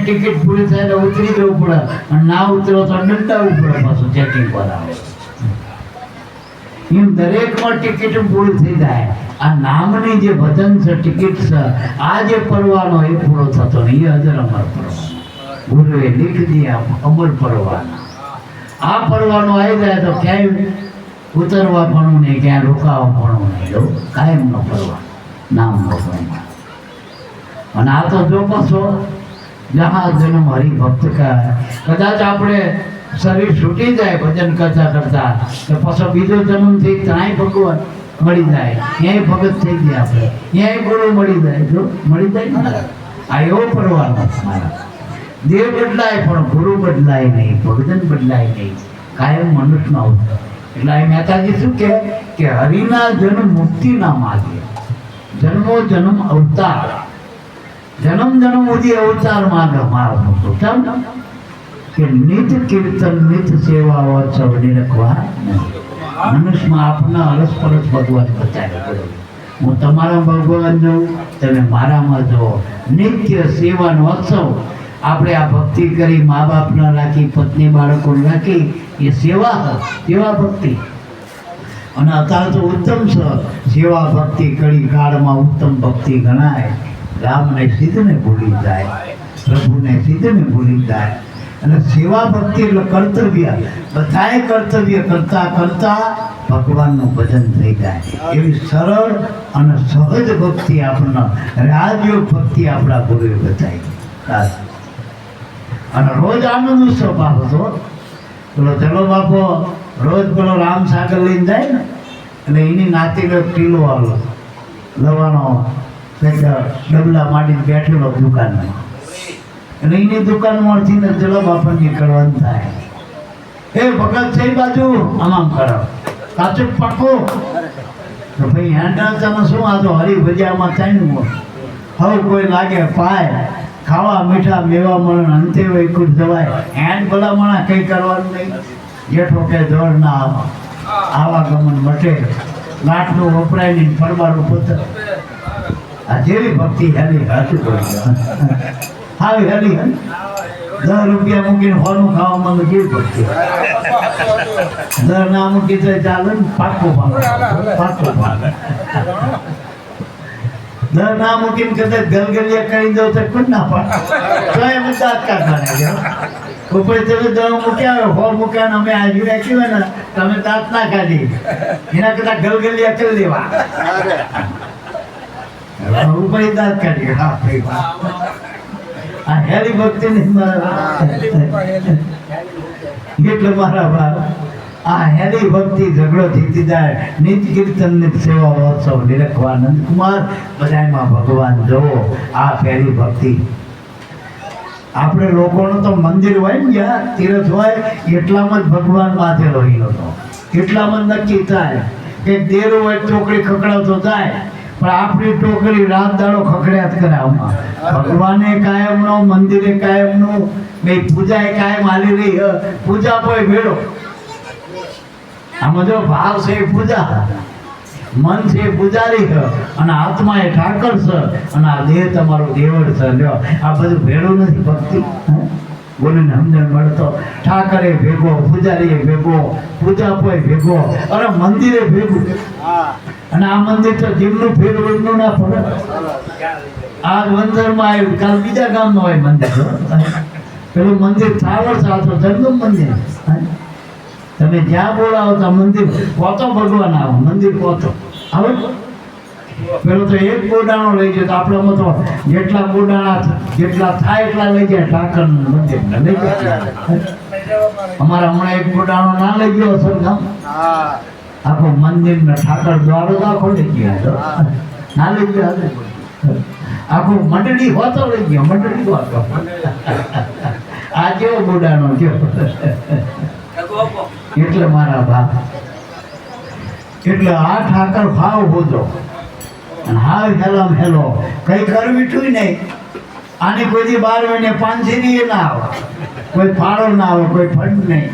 ટિકિટ પૂરી થાય તો ઉતરી જવું પડે અને ના ઉતરો તો દંડાવવું પડે પાછું ચેકિંગ પર આવે. એમ દરેકમાં ટિકિટ પૂરી થઈ જાય. આ નામની જે ભજન છે ટિકિટ છે આ જે પરવાનો એ પૂરો થતો નહીં, એ અજર અમર પરવાનો. ગુરુએ લીખ દિયા અમર પરવાના. આ પરવાનો આવી જાય તો ક્યાંય ઉતરવા પણ નહીં, ક્યાંય રોકાવા પણ નહીં, કાયમનો પરવાનો નામનો પરવાનો. અને આ તો જો પાછો જहाँ जन्म हरिभक्त का कदाच આપણે શરીર છૂટી જાય ભજન કરતા કરતા તો પાછો બીજો જન્મ થઈ ત્યાંય ભગવાન મળી જાય, ક્યાંય ભગત થઈ ગયા આપણે, ક્યાંય ગુરુ મળી જાય. જો મળી જાય ને આ એવો પરવાનો મારા. દેહ બદલાય પણ ગુરુ બદલાય નહીં, ભગતન બદલાય નહીં, કાયમ મનુષ્યનો અવતાર. એટલે આ મહેતાજી શું કે હરિના જન્મ મુક્તિ ના માગે, જન્મો જન્મ અવતાર, જન્મ જન્મ સુધી અવતાર માગે મારો ભક્તો. કેમ કે નિત કીર્તન નિત સેવા ઉત્સવ નિરખવા મનુષ્યમાં આપના અરસપરસ ભગવાન બચાવે. હું તમારા ભગવાન જોઉં, તમે મારામાં જો. નિત્ય સેવાનો ઉત્સવ આપણે આ ભક્તિ કરી, મા બાપના રાખી, પત્ની બાળકો રાખી, એ સેવા સેવા ભક્તિ. અને અત્યારે તો ઉત્તમ છે સેવા ભક્તિ કડી કાળમાં ઉત્તમ ભક્તિ ગણાય. રામને સિદ્ધને ભૂલી જાય, પ્રભુને સિદ્ધને ભૂલી જાય. અને સેવા ભક્તિ એટલે કર્તવ્ય, બધાએ કર્તવ્ય કરતા કરતા ભગવાનનું ભજન થઈ જાય. એવી સરળ અને સહજ ભક્તિ આપણને રાજયોગ ભક્તિ આપણા ગુરુએ બતાવી. અને રોજ આનંદ ઉત્સવ બાપો તો પેલો ચલો બાપો રોજ પેલો રામ સાગર લઈને જાય ને એટલે એની નાતીનો ટીલો આવેલો લવાનો ડબલા માંડીને બેઠેલો દુકાનમાં. એટલે એની દુકાનમાંથી ને ચલો બાપા નીકળવાનું થાય. એ ભગત છે બાજુ આમ કરો કાચું પાકો તો ભાઈ હેંડા તમે શું આ તો હરી ભજીયામાં થાય ને હવે કોઈ લાગે પાય ખાવા મીઠા મેવા મળે અંતે વૈકુટ જવાય. હેન્ડ ભલામણા કંઈ કરવાનું નહીં. જેઠો કે દોડ ના આવાગમન મટે, લાટનું વપરાય નહીં, પરબારું પોતે. આ જેવી ભક્તિ હેલી હાથું આવી હેલી 10 રૂપિયા મૂકીને હોનું ખાવામાં કેવી ભક્તિ. 10 ના મૂકી તો ચાલે ને પાકો પાકો 10 ના મૂકીને કદાચ ગલગલિયા કરી દો તો કોઈ ના પાડે તો એમ દાંત કાઢવાના. ઉપર તમે 10 મૂક્યા હોય, 100 મૂક્યા ને અમે હાજરી રાખી હોય ને તમે દાંત ના કાઢી, એના કરતા ગલગલિયા કરી દેવા ઉપર દાંત કાઢી. આ હેરી ભક્તિ એટલે મારા બાપ આ હેરી ભક્તિ ઝઘડો જીતી જાય. નિત કીર્તન નિત સેવા ઉત્સવ નિરખવા નંદકુમાર બધામાં ભગવાન જોવો. આ હેરી ભક્તિ આપણે લોકોનું તો મંદિર હોય ને જ્યાં તીરથ હોય એટલામાં જ ભગવાન બાંધેલો એનો તો એટલામાં નક્કી થાય કે દેર હોય ચોકડી ખકડાવતો જાય પણ આપણી ટોકરી રાત દાડો ખખડ્યા જ કરે. આમાં ભગવાને કાયમનો, મંદિરે કાયમનું, બે પૂજા એ કાયમ હાલી રહી. પૂજા કોઈ ભેડો આમાં જો ભાવ છે એ પૂજા મન છે પૂજારી છે અને આત્મા એ ઠાકર છે અને આ દેહ તમારો દેવળ છે લ્યો આ બધું ભેળું નથી ભક્તિ બોલીને સમજણ મળતો ઠાકરે ભેગો પૂજારીએ ભેગો પૂજાપોય ભેગો અરે મંદિરે ભેગું અને આ મંદિર તો જીવનું ફેરવડનું ના પડે આ વંદરમાં આવ્યું કાલ બીજા ગામમાં હોય મંદિર પેલું મંદિર થાવર ચાલતો જગદમ મંદિર તમે જ્યાં બોલાવો તો મંદિર કોતો ભગવાન આવો મંદિર કોતો આવે પેલો તો એક ગોડાણો લઈ જાય તો આપણામાં તો જેટલા ગોડાણા જેટલા થાય એટલા લઈ જાય ઠાકરનું મંદિર લઈ જાય અમારા હમણાં એક ગોડાણો ના લઈ ગયો સરગામ આખો મંદિર ને ઠાકર દ્વારો તો આખો લઈ ગયા ના લઈ ગયા આખું મંડળી હોતો લઈ ગયો મંડળી હોતો આ કેવો ગોડાણો કેવો એટલે મારા બાપ એટલે આ ઠાકર ભાવ હોતો અને હાવ હેલામ હેલો કઈ કરવી તું નહીં આની કોઈ 12 મહિને 5 ના આવે કોઈ ફાળો ના આવે કોઈ ફંડ નહીં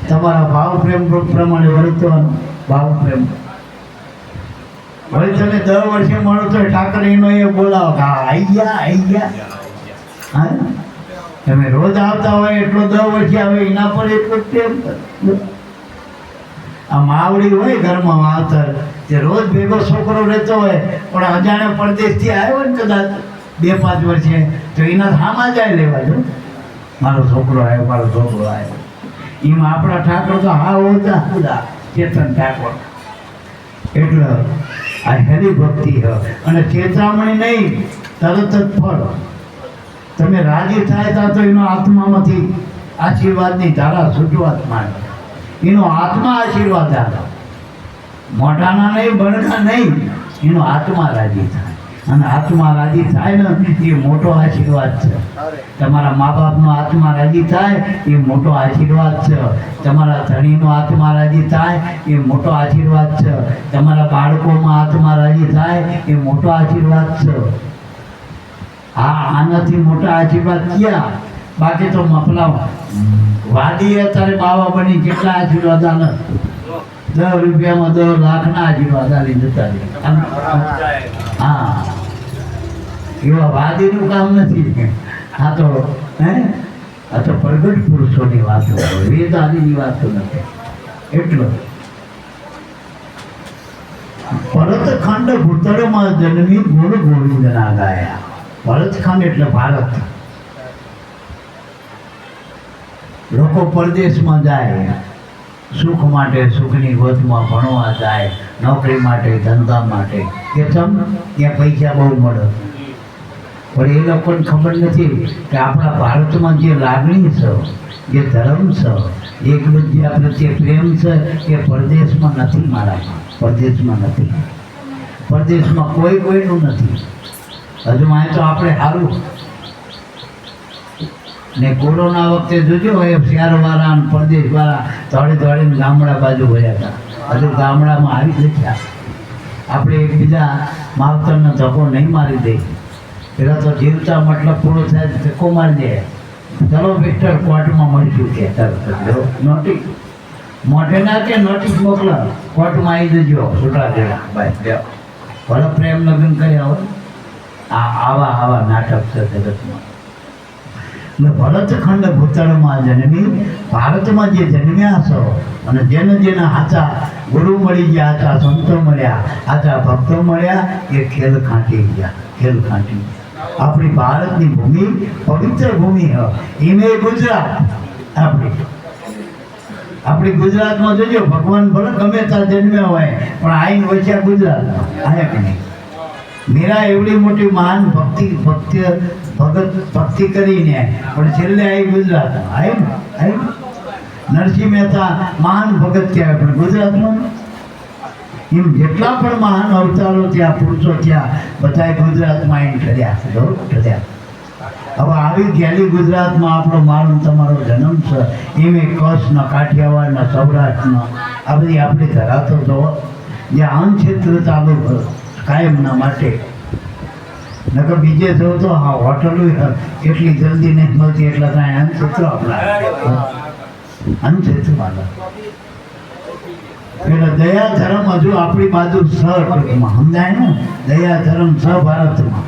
તમારા ભાવ પ્રેમ પ્રમાણે વર્તવાનું ભાવ પ્રેમ હવે તમે 10 વર્ષે મળો તો ઠાકર એનો એ બોલાવો કે આઈ ગયા હા તમે રોજ આવતા હોય એટલો 10 વર્ષે આવે એના પર એટલો પ્રેમ આ માવડી હોય ઘરમાં માવતર જે રોજ ભેગો છોકરો રહેતો હોય પણ અજાણે પરદેશથી આવ્યો ને કદાચ 2-5 વર્ષે તો એના હામાં જાય લેવા જો મારો છોકરો આવ્યો એમાં આપણા ઠાકોર તો હા હોતા ખુદા ચેતન ઠાકોર એટલે આ હેરી ભક્તિ હ અને ચેતરામણી નહીં તરત જ ફળ તમે રાજી થાય તો એનો આત્મામાંથી આશીર્વાદની ધારા છૂટવા માંડે એનો આત્મા આશીર્વાદ આવે મોઢાના નહીં બણકા નહીં એનો આત્મા રાજી થાય અને આત્મા રાજી થાય ને એ મોટો આશીર્વાદ છે તમારા મા બાપનો આત્મા રાજી થાય એ મોટો આશીર્વાદ છે તમારા ધણીનો આત્મા રાજી થાય એ મોટો આશીર્વાદ છે તમારા બાળકોમાં આત્મા રાજી થાય એ મોટો આશીર્વાદ છે આનાથી મોટા આશીર્વાદ ક્યાં બાકી તો મફલા વાદી અત્યારે બાવા બની કેટલા આશીર્વાદ આને 10 રૂપિયામાં 10 લાખના આશીર્વાદ આલી જતા હા એવા વાદીનું કામ નથી આ તો પ્રગટ પુરુષોની વાતો વેદ આદિની વાતો નથી એટલો ભરતખંડ ભૂતળમાં જન્મી ગુણ ગોવિંદના ગાયા ભરતખંડ એટલે ભારત લોકો પરદેશમાં જાય સુખ માટે સુખની ગોતમાં ભણવા જાય નોકરી માટે ધંધા માટે કે ચમ ત્યાં પૈસા બહુ મળે પણ એ લોકોને ખબર નથી કે આપણા ભારતમાં જે લાગણી છે જે ધર્મ છે એકબીજા પ્રત્યે પ્રેમ છે એ પરદેશમાં નથી મારામાં પરદેશમાં નથી પરદેશમાં કોઈનું નથી હજુ અહીં તો આપણે સારું ને કોરોના વખતે જોજો એ શહેરવાળા અને પરદેશવાળા દોડીને ગામડા બાજુ વળ્યા હતા હજુ ગામડામાં આવી જશે આપણે એકબીજા માવતરનો ધક્કો નહીં મારી દઈએ પેલા તો જીવતા મતલબ પૂરો થાય ધક્કો મારી દે ચલો મિસ્ટર કોર્ટમાં મળીશું કે નોટિસ મોઢે ના કે નોટિસ મોકલા કોર્ટમાં આવી જજો છૂટા દેવા ભાઈ ભલે પ્રેમ લગ્ન કર્યા હોય આવા નાટક છે જગતમાં ભરતખંડ ભૂતળમાં જન્મી ભારતમાં જે જન્મ્યા છો અને જેના હાચા ગુરુ મળી ગયા હાચા સંતો મળ્યા હાચા ભક્તો મળ્યા એ ખેલ ખાંટી ગયા આપણી ભારતની ભૂમિ પવિત્ર ભૂમિ એમે ગુજરાત આપણી ગુજરાતમાં જોજો ભગવાન ભલે ગમે ત્યાં જન્મ્યા હોય પણ આઈને વચ્યા ગુજરાતમાં આયા કે નહીં મીરા એવડી મોટી મહાન ભક્તિ કરીને પણ છેલ્લે આવી ગુજરાતમાં આવી નરસિંહ મહેતા મહાન ભગત કહેવાય પણ ગુજરાતમાં એમ જેટલા પણ મહાન અવતારો ત્યાં પુરુષો ત્યાં બધા ગુજરાતમાં આવીને ઠર્યા હવે આવી ગયેલી ગુજરાતમાં આપણો મારો તમારો જન્મ છે એમ કચ્છનો કાઠિયાવાડનો સૌરાષ્ટ્રનો આ બધી આપણી ધરાતો જો જે અન્ન ક્ષેત્ર ચાલુ કાયમના માટે નકર બીજે જો તો હા હોટલો એટલી જલ્દી નહીં મળતી એટલા કાંઈ અન્નક્ષેત્ર આપણા અન્નક્ષેત્ર વાળા એટલે દયા ધર્મ હજુ આપણી બાજુ સ ટૂંકમાં સમજાય ને દયા ધર્મ સ ભારતમાં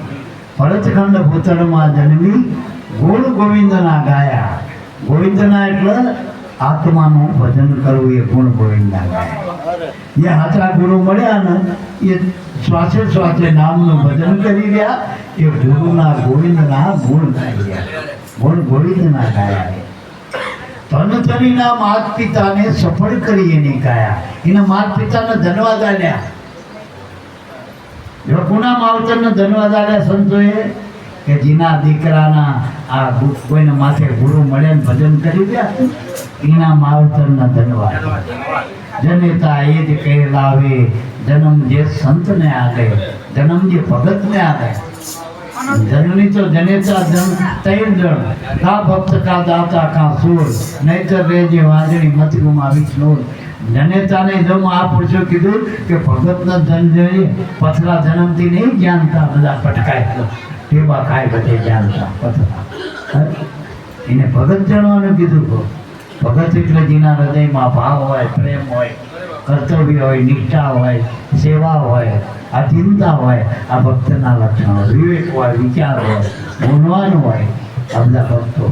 ભરતખંડ ભૂતળમાં જન્મી ગુણ ગોવિંદના ગાયા ગોવિંદના એટલે આત્માનું ભજન કરવું એ ગુણ ગોવિંદના ગાયા જે હાથરા ગુરુ મળ્યા ને એ શ્વાસે શ્વાસે નામનું ભજન કરી રહ્યા એ ગુરુના ગોવિંદના ગુણ ગાઈ રહ્યા ગુણ ગોવિંદના ગાયા ધનધનીના માત પિતાને સફળ કરી એની કાયા એના માત પિતાને ધન્યવાદ આલ્યા લોકોના માવતરને ધન્યવાદ આલ્યા સંતોએ કે જેના દીકરાના આ કોઈને માથે ગુરુ મળે ને ભજન કરી ગયા એના માવતરને ધન્યવાદ જનેતા એ જ કહેલાવે જન્મ જે સંતને આલે જન્મ જે ભગતને આલે જનની તો જનેતા જન તૈણ જણ કા ભક્ત કા દાતા કા સુર નહીતર રેજે વાજણી મત ગુમાવી છોડ જનેતાને જમ આ પૂછ્યું કીધું કે ભગતનો ધન જોઈએ પથરા જન્મથી નહીં જાણતા બધા પટકાય ટેબા ખાય બધે જાણતા પથરા એને ભગત જાણવાનું કીધું ભગત એટલે જેના હૃદયમાં ભાવ હોય પ્રેમ હોય કર્તવ્ય હોય નિષ્ઠા હોય સેવા હોય આધીનતા હોય આ ભક્તના લક્ષણો વિવેક હોય વિચાર હોય ગુણવાન હોય આ બધા ભક્તો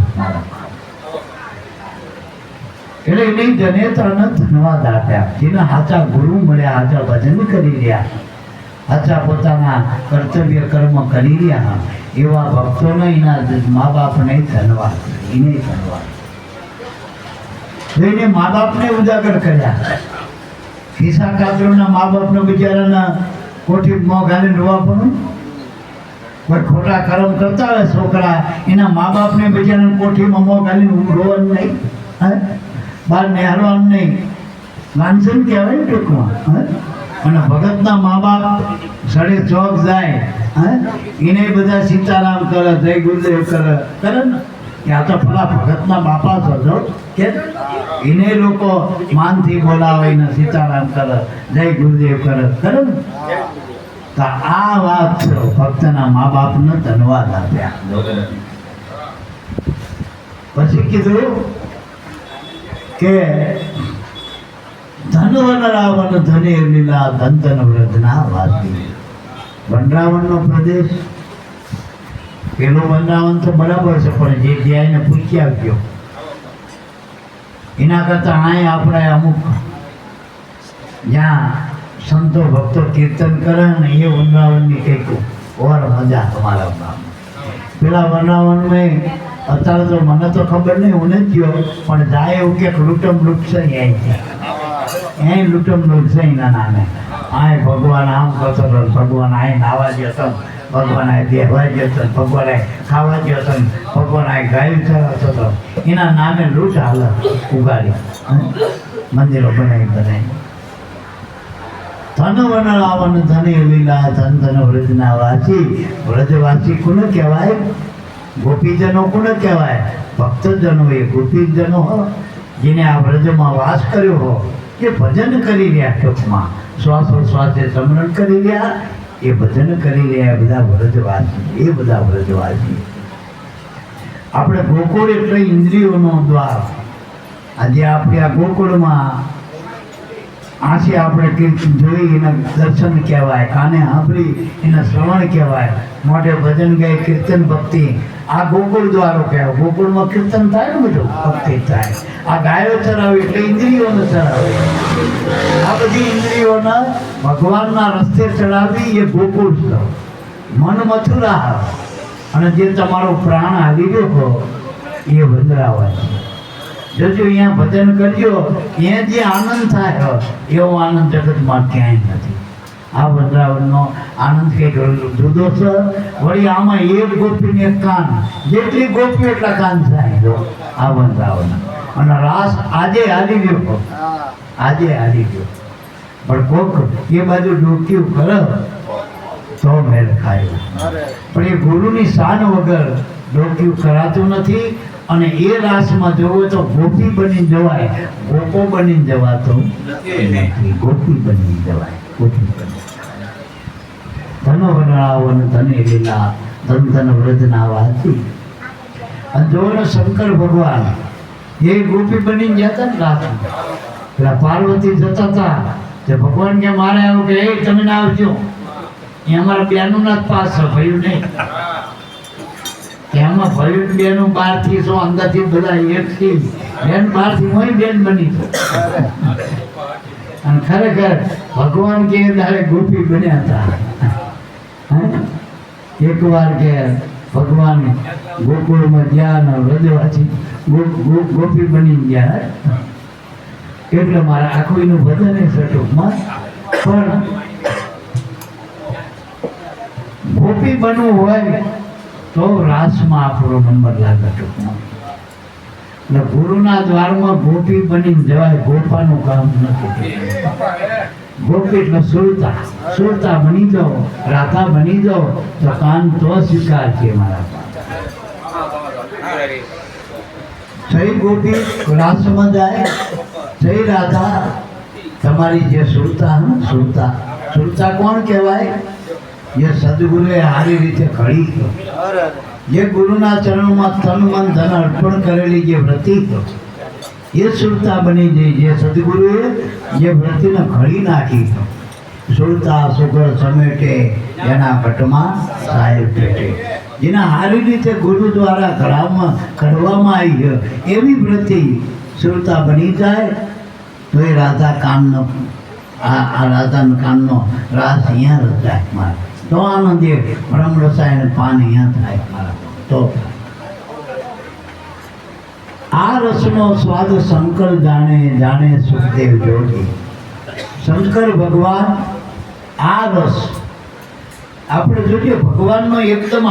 એટલે એને જનેતાને ધન્યવાદ આપ્યા જેના હાચા ગુરુ મળ્યા હાચા ભજન કરી રહ્યા હાચા પોતાના કર્તવ્ય કર્મ કરી રહ્યા એવા ભક્તોને એના મા બાપને ધન્યવાદ એને ધન્યવાદ એને મા બાપને ઉજાગર કર્યા ખિસ્સા કાતરોના મા બાપને બિચારાના કોઠી મોં ઘાલીને રોવા પણ કોઈ ખોટા કર્મ કરતા હોય છોકરા એના મા બાપને બિચારાને કોઠીમાં મોં ઘાલીને રોવાનું નહીં બહાર નિહાળવાનું નહીં લાંછન કહેવાય ને ટૂંકમાં અને ભગતના મા બાપ સડે ચોક જાય એને બધા સીતારામ કરે જય ગુરુદેવ કરે ને કે આ તો પેલા ભગતના બાપા છો કે એને લોકો માનથી બોલાવે ને સીતારામ કરે જય ગુરુદેવ કરે ને તો આ વાત છે ભક્તના મા બાપને ધન્યવાદ આપ્યા પછી કીધું કે ધનવન રાવણ ધને લીલા ધન ધન વ્રજના વાસી વનરાવણનો પ્રદેશ પેલો વનરાવણ તો બરાબર છે પણ જે ધ્યાને પૂછી આવજો એના કરતા અહીં આપણે અમુક જ્યાં સંતો ભક્તો કીર્તન કરે ને એ વનરાવણની કંઈક ઓર મજા તમારા ગામ પેલા વનરાવણમાં અત્યારે તો મને તો ખબર નહીં હું નથી ગયો પણ જાય એવું કે લૂંટમ લૂંટશે અહીં લૂંટમ લૂંટશે એના નામે આય ભગવાન આમ કરતો ભગવાન આય નાવા જતો ભગવાન આય બેહવા જતો ભગવાન આય ખાવા જતો ભગવાન આય ગાયું ચરાવતો હતો એના નામે લૂંટ હાલ ઉગાડી મંદિરો બનાવી ધન વન રાવણ ધને લીલા ધન ધન વ્રજના વાસી વ્રજવાસી કોને કહેવાય ગોપીજનો કોને કહેવાય ભક્તજનો એ ગોપીજનો હો જેને આ વ્રજમાં વાસ કર્યો હો એ ભજન કરી રહ્યા ટૂંકમાં શ્વાસે સમરણ કરી રહ્યા એ ભજન કરી રહ્યા બધા વ્રજવાસી એ બધા વ્રજવાસી આપણે ગોકુળ એટલે ઇન્દ્રિયોનો દ્વાર આજે આપણે આ ગોકુળમાં આંખે આપણે કીર્તન જોઈ એના દર્શન કહેવાય કાને સાંભળી એના શ્રવણ કહેવાય મોઢે ભજન ગાય કીર્તન ભક્તિ આ ગોકુળ દ્વારો કહેવાય ગોકુળમાં કીર્તન થાય ને બધું ભક્તિ થાય આ ગાયો ચરાવે એટલે ઇન્દ્રિયોને ચડાવે આ બધી ઇન્દ્રિયોના ભગવાનના રસ્તે ચડાવી એ ગોકુળ છે મન મથુરા અને જે તમારો પ્રાણ હાલી ગયો હો એ વંદરાવન જોજો અહીંયા ભજન કરજો અહીંયા જે આનંદ થાય એવો આનંદ જગતમાં ક્યાંય નથી આ વંદરાવનનો આનંદ કંઈક જુદો છે વળી આમાં એક ગોપીને એક કાન જેટલી ગોપી એટલા કાન થાય આ વંદરાવન અને રાસ આજે હાલી ગયો આજે હાલી ગયો પણ કોક એ બાજુ ડોક્યું કરે તો મેળ ખાય પણ એ ગુરુની શાન વગર ડોક્યું કરાતું નથી અને એ રાસમાં જોવો તો ગોપી બની જવાય ગોપો બની જવાતો નથી ગોપી બની જવાય ગોપી બની ધન વનરાવન ધને લીલા ધન ધન વ્રજના વાસી અને જોવો શંકર ભગવાન એ ગોપી બની ગયા હતા ને રાસમાં પેલા પાર્વતી જતા હતા તે ભગવાન કે મારે આવ્યું કે એ તમે ના આવજો, એ અમારા બેનું ના જ પાસ છે, ભયું નહીં. એમાં ભયું બેનું 12 થી 100 અંદરથી બધા એકથી બેન 12 થી મોય બેન બની છે. અને ખરેખર ભગવાન કે ત્યારે ગોપી બન્યા હતા. એકવાર કે ભગવાન ગોકુળમાં ગયા ને વ્રજવાસી ગોપી બની ગયા. એટલે મારા આખું એનું ભજન એ છે ટૂંકમાં. પણ ગોપી બનવું હોય તો રાસમાં આપણો નંબર લાગે ટૂંકમાં. એટલે ગુરુના દ્વારમાં ગોપી બનીને જવાય, ગોપાનું કામ નથી. ગોપી એટલે સુરતા, સુરતા બની જાઓ, રાધા બની જાઓ તો કાન તો સ્વીકાર છે મારા. જય ગોપી રાસમાં જાય, જય રાધા તમારી જે સુરતા સુરતા સુરતા કોણ કહેવાય? જે સદગુરુએ સારી રીતે ઘડી, જે ગુરુના ચરણમાં તન મન ધન અર્પણ કરેલી જે વ્રતિ એ સુરતા બની ગઈ. જે સદગુરુએ જે વ્રતિને ઘડી નાખી, સુરતા સુગર સમેટે એના ઘટમાં સાહેબ પેટે. જેના સારી રીતે ગુરુ દ્વારા ઘડવામાં આવી એવી વ્રતિ સુરતા બની જાય તો એ રાધા કાનનો આ રાધાનો કાનનો રાસ અહીંયા રચાય મારે. તો આનંદ એ બ્રહ્મ રસાયણ પાન અહીંયા થાય મારા. તો આ રસનો સ્વાદ શંકર જાણે, જાણે સુખદેવ જોગી. શંકર ભગવાન આ રસ આપણે જોઈએ ભગવાનનો એકદમ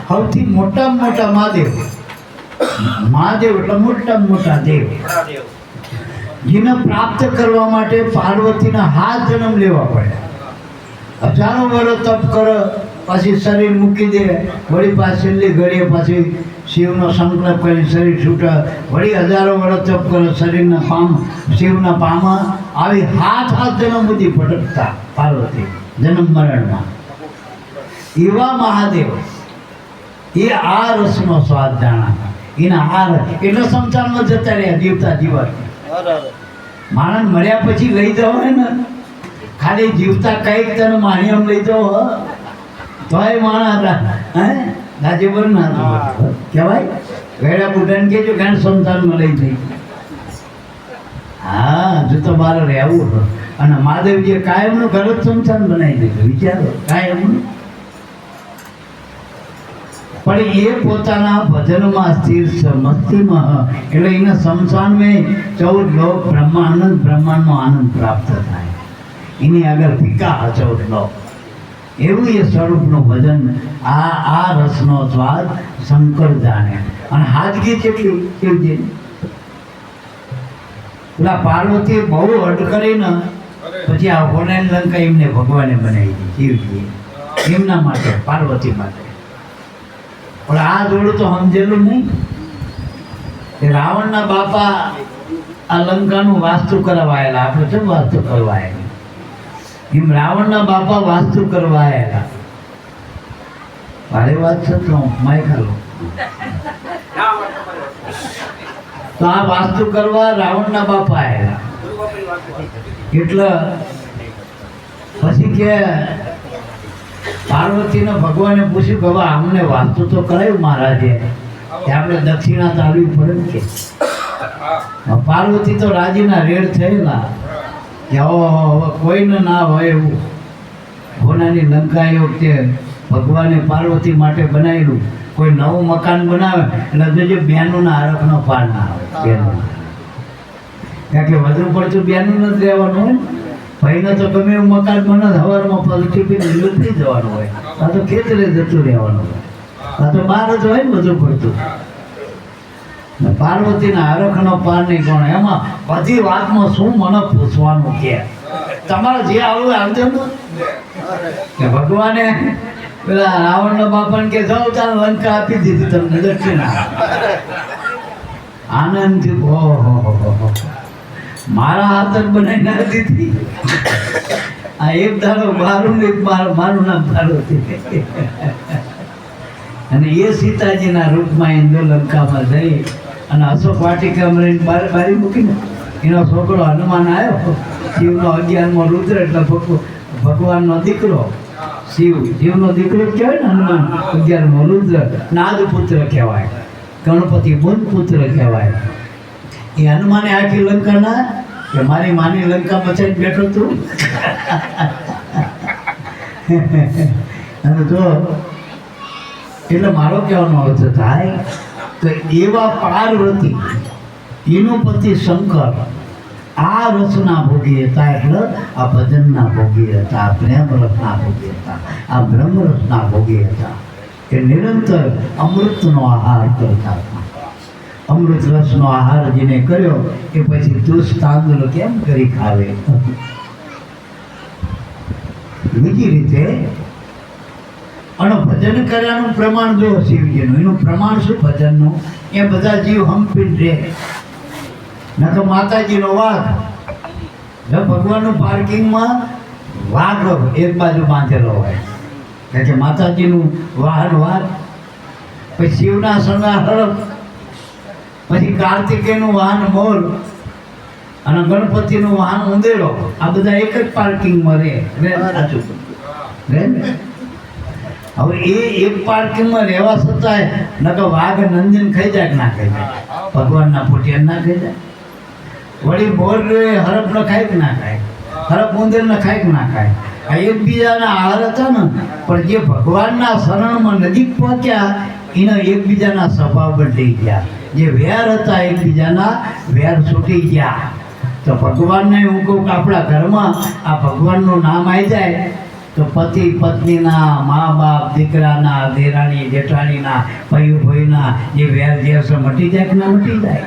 સૌથી મોટામાં મોટા મહાદેવ. મહાદેવ એટલે મોટામાં મોટા દેવ. જેને પ્રાપ્ત કરવા માટે પાર્વતીના 7 જન્મ લેવા પડ્યા. હજારો વર્ષ તપ કરે, પછી શરીર મૂકી દે, વળી પાછી છેલ્લી ઘડીએ પાછી શિવનો સંકલ્પ કરી શરીર છૂટે, વળી હજારો વર્ષ તપ કરે, શરીરના પામ શિવના પામા આવી 7 જન્મ સુધી ભટકતા પાર્વતી જન્મ મરણમાં. એવા મહાદેવ એ આ રસનો સ્વાદ જાણા. એના આ એટલે સંસારમાં જતા રહ્યા જીવતા જીવત. માણસ મર્યા પછી લઈ જવાય ને, ખાલી જીવતા કઈક તને માહિયમ લઈ જાઓ તોય માણસ દાજે બોલ ના કહેવાય. વેડા બુઢાને કહેજો ઘણા સંસારમાં લઈ જઈ. હા જો તો મારે રહેવું. અને મહાદેવજીએ કાયમનું ઘર જ સંસાર બનાવી દીધું. વિચારો કાયમનું. પણ એ પોતાના ભજનમાં સ્થિર છે, મસ્તીમાં. એટલે એને સંસારમાં 14 લોક બ્રહ્માનંદ, બ્રહ્માંડનો આનંદ પ્રાપ્ત થાય. એની આગળ ફીકા 14 લોક. એવું એ સ્વરૂપનું ભજન. આ રસનો સ્વાદ શંકર જાણે. અને હાજગી કેટલી કેવી. પેલા પાર્વતી બહુ અડ કરીને પછી આ હોનાની લંકા એમને ભગવાને બનાવી દીધી શિવજીએ. એમના માટે, પાર્વતી માટે. પણ આ જોડું તો સમજેલું નહીં કે રાવણના બાપા આ લંકાનું વાસ્તુ કરવાયેલા. આપણે કેમ વાસ્તુ કરવાયેલા? એમ રાવણના બાપા વાસ્તુ કરવાયેલા. ભારે વાત છે તો માયખાલો. તો આ વાસ્તુ કરવા રાવણના બાપા આવેલા. એટલે પછી કે પાર્વતીને ભગવાને પૂછ્યું કે હવે અમને વાસ્તુ તો કરાયું મહારાજે, કે આપણે દક્ષિણા તો આવવી પડે કે. પાર્વતી તો રાજીના રેડ થયેલા કે હવે કોઈને ના હોય એવું. હોનાની લંકા એ વખતે ભગવાને પાર્વતી માટે બનાવેલું. કોઈ નવું મકાન બનાવે એટલે જોજો બેનોના હરખનો પાર ના આવે. બેનો કારણ કે વધુ પડતું બેનું નથી રહેવાનું હોય. ભાઈને તો ગમે એવું મકાન બને સવારમાં પલટી પીને નીકળી જવાનું હોય, આ તો ખેતરે જતું રહેવાનું હોય, આ તો બહાર જ હોય ને બધું પડતું. પાર્વતીના હરખનો પાર નહીં કોણ. એમાં બધી વાતમાં શું મને પૂછવાનું કે તમારે જે આવું આવજો ને કે ભગવાને પેલા રાવણના બાપાને કે જાઓ તાર લંકા આપી દીધી તમને દક્ષિણા. આનંદથી ઓહો મારા હાથ જ બનાવી ના દીધી. આ એક ધારો મારું ને એક મારું નામ પાર્વતી. અને એ સીતાજીના રૂપમાં ઇન્દુ લંકામાં જઈ અને અશોક વાટિકા બારી મૂકીને એનો છોકરો હનુમાન આવ્યો, શિવનો 11મો રુદ્ર એટલે ભગવાનનો દીકરો શિવનો દીકરો જ કહેવાય ને હનુમાન, 11મો રુદ્ર નાદ પુત્ર કહેવાય, ગણપતિ બુંદ પુત્ર કહેવાય. એ હનુમાને આખી લંકા ના કે મારી માની લંકા બચાવી બેઠો તું. અને જો એટલે મારો કહેવાનો અર્થ થાય તો એવા પાર્વતી એનો પતિ શંકર આ રસના ભોગી હતા, એટલે આ ભજનના ભોગી હતા, આ પ્રેમ રસના ભોગી હતા, આ બ્રહ્મ રસના ભોગી હતા. કે નિરંતર અમૃતનો આહાર કરતા હતા. અમૃત રસનો આહાર જેને કર્યો એ પછી દુષ તાંદુલ કેમ કરી ખાવે. બીજી રીતે અને ભજન કર્યાનું પ્રમાણ જો શિવજીનું, એનું પ્રમાણ શું ભજનનું? એ બધા જીવ હંપીને રહે. ન તો માતાજીનો વાઘ, જો ભગવાનનું પાર્કિંગમાં વાઘ એક બાજુ બાંધેલો હોય, કારણ કે માતાજીનું વાહન વાઘ, પછી શિવના શણગાર હળપ, પછી કાર્તિકેયનું વાહન મોર અને ગણપતિનું વાહન ઉંદેડો. આ બધા એક જ પાર્કિંગમાં રહે ને. હવે એ એક પાર્કિંગમાં રહેવા છતાંય ન તો વાઘ નંદન ખાઈ જાય કે ના ખાઈ જાય, ભગવાનના પોટિયા ના ખાઈ જાય. વળી મોર હરપ ન ખાય કે ના ખાય, હરપ ઉંદર ન ખાય કે ના ખાય. આ એકબીજાના આહાર હતા ને, પણ જે ભગવાનના શરણમાં નજીક પહોંચ્યા એના એકબીજાના સ્વભાવ બદલી ગયા. જે વેર હતા એકબીજાના વેર છૂટી ગયા. તો ભગવાનને હું કહું કે આપણા ઘરમાં આ ભગવાનનું નામ આવી જાય તો પતિ પત્નીના, મા બાપ દીકરાના, દેરાણી જેઠાણીના, ભાઈ ભાઈના જે વેર જે મટી જાય કે ના મટી જાય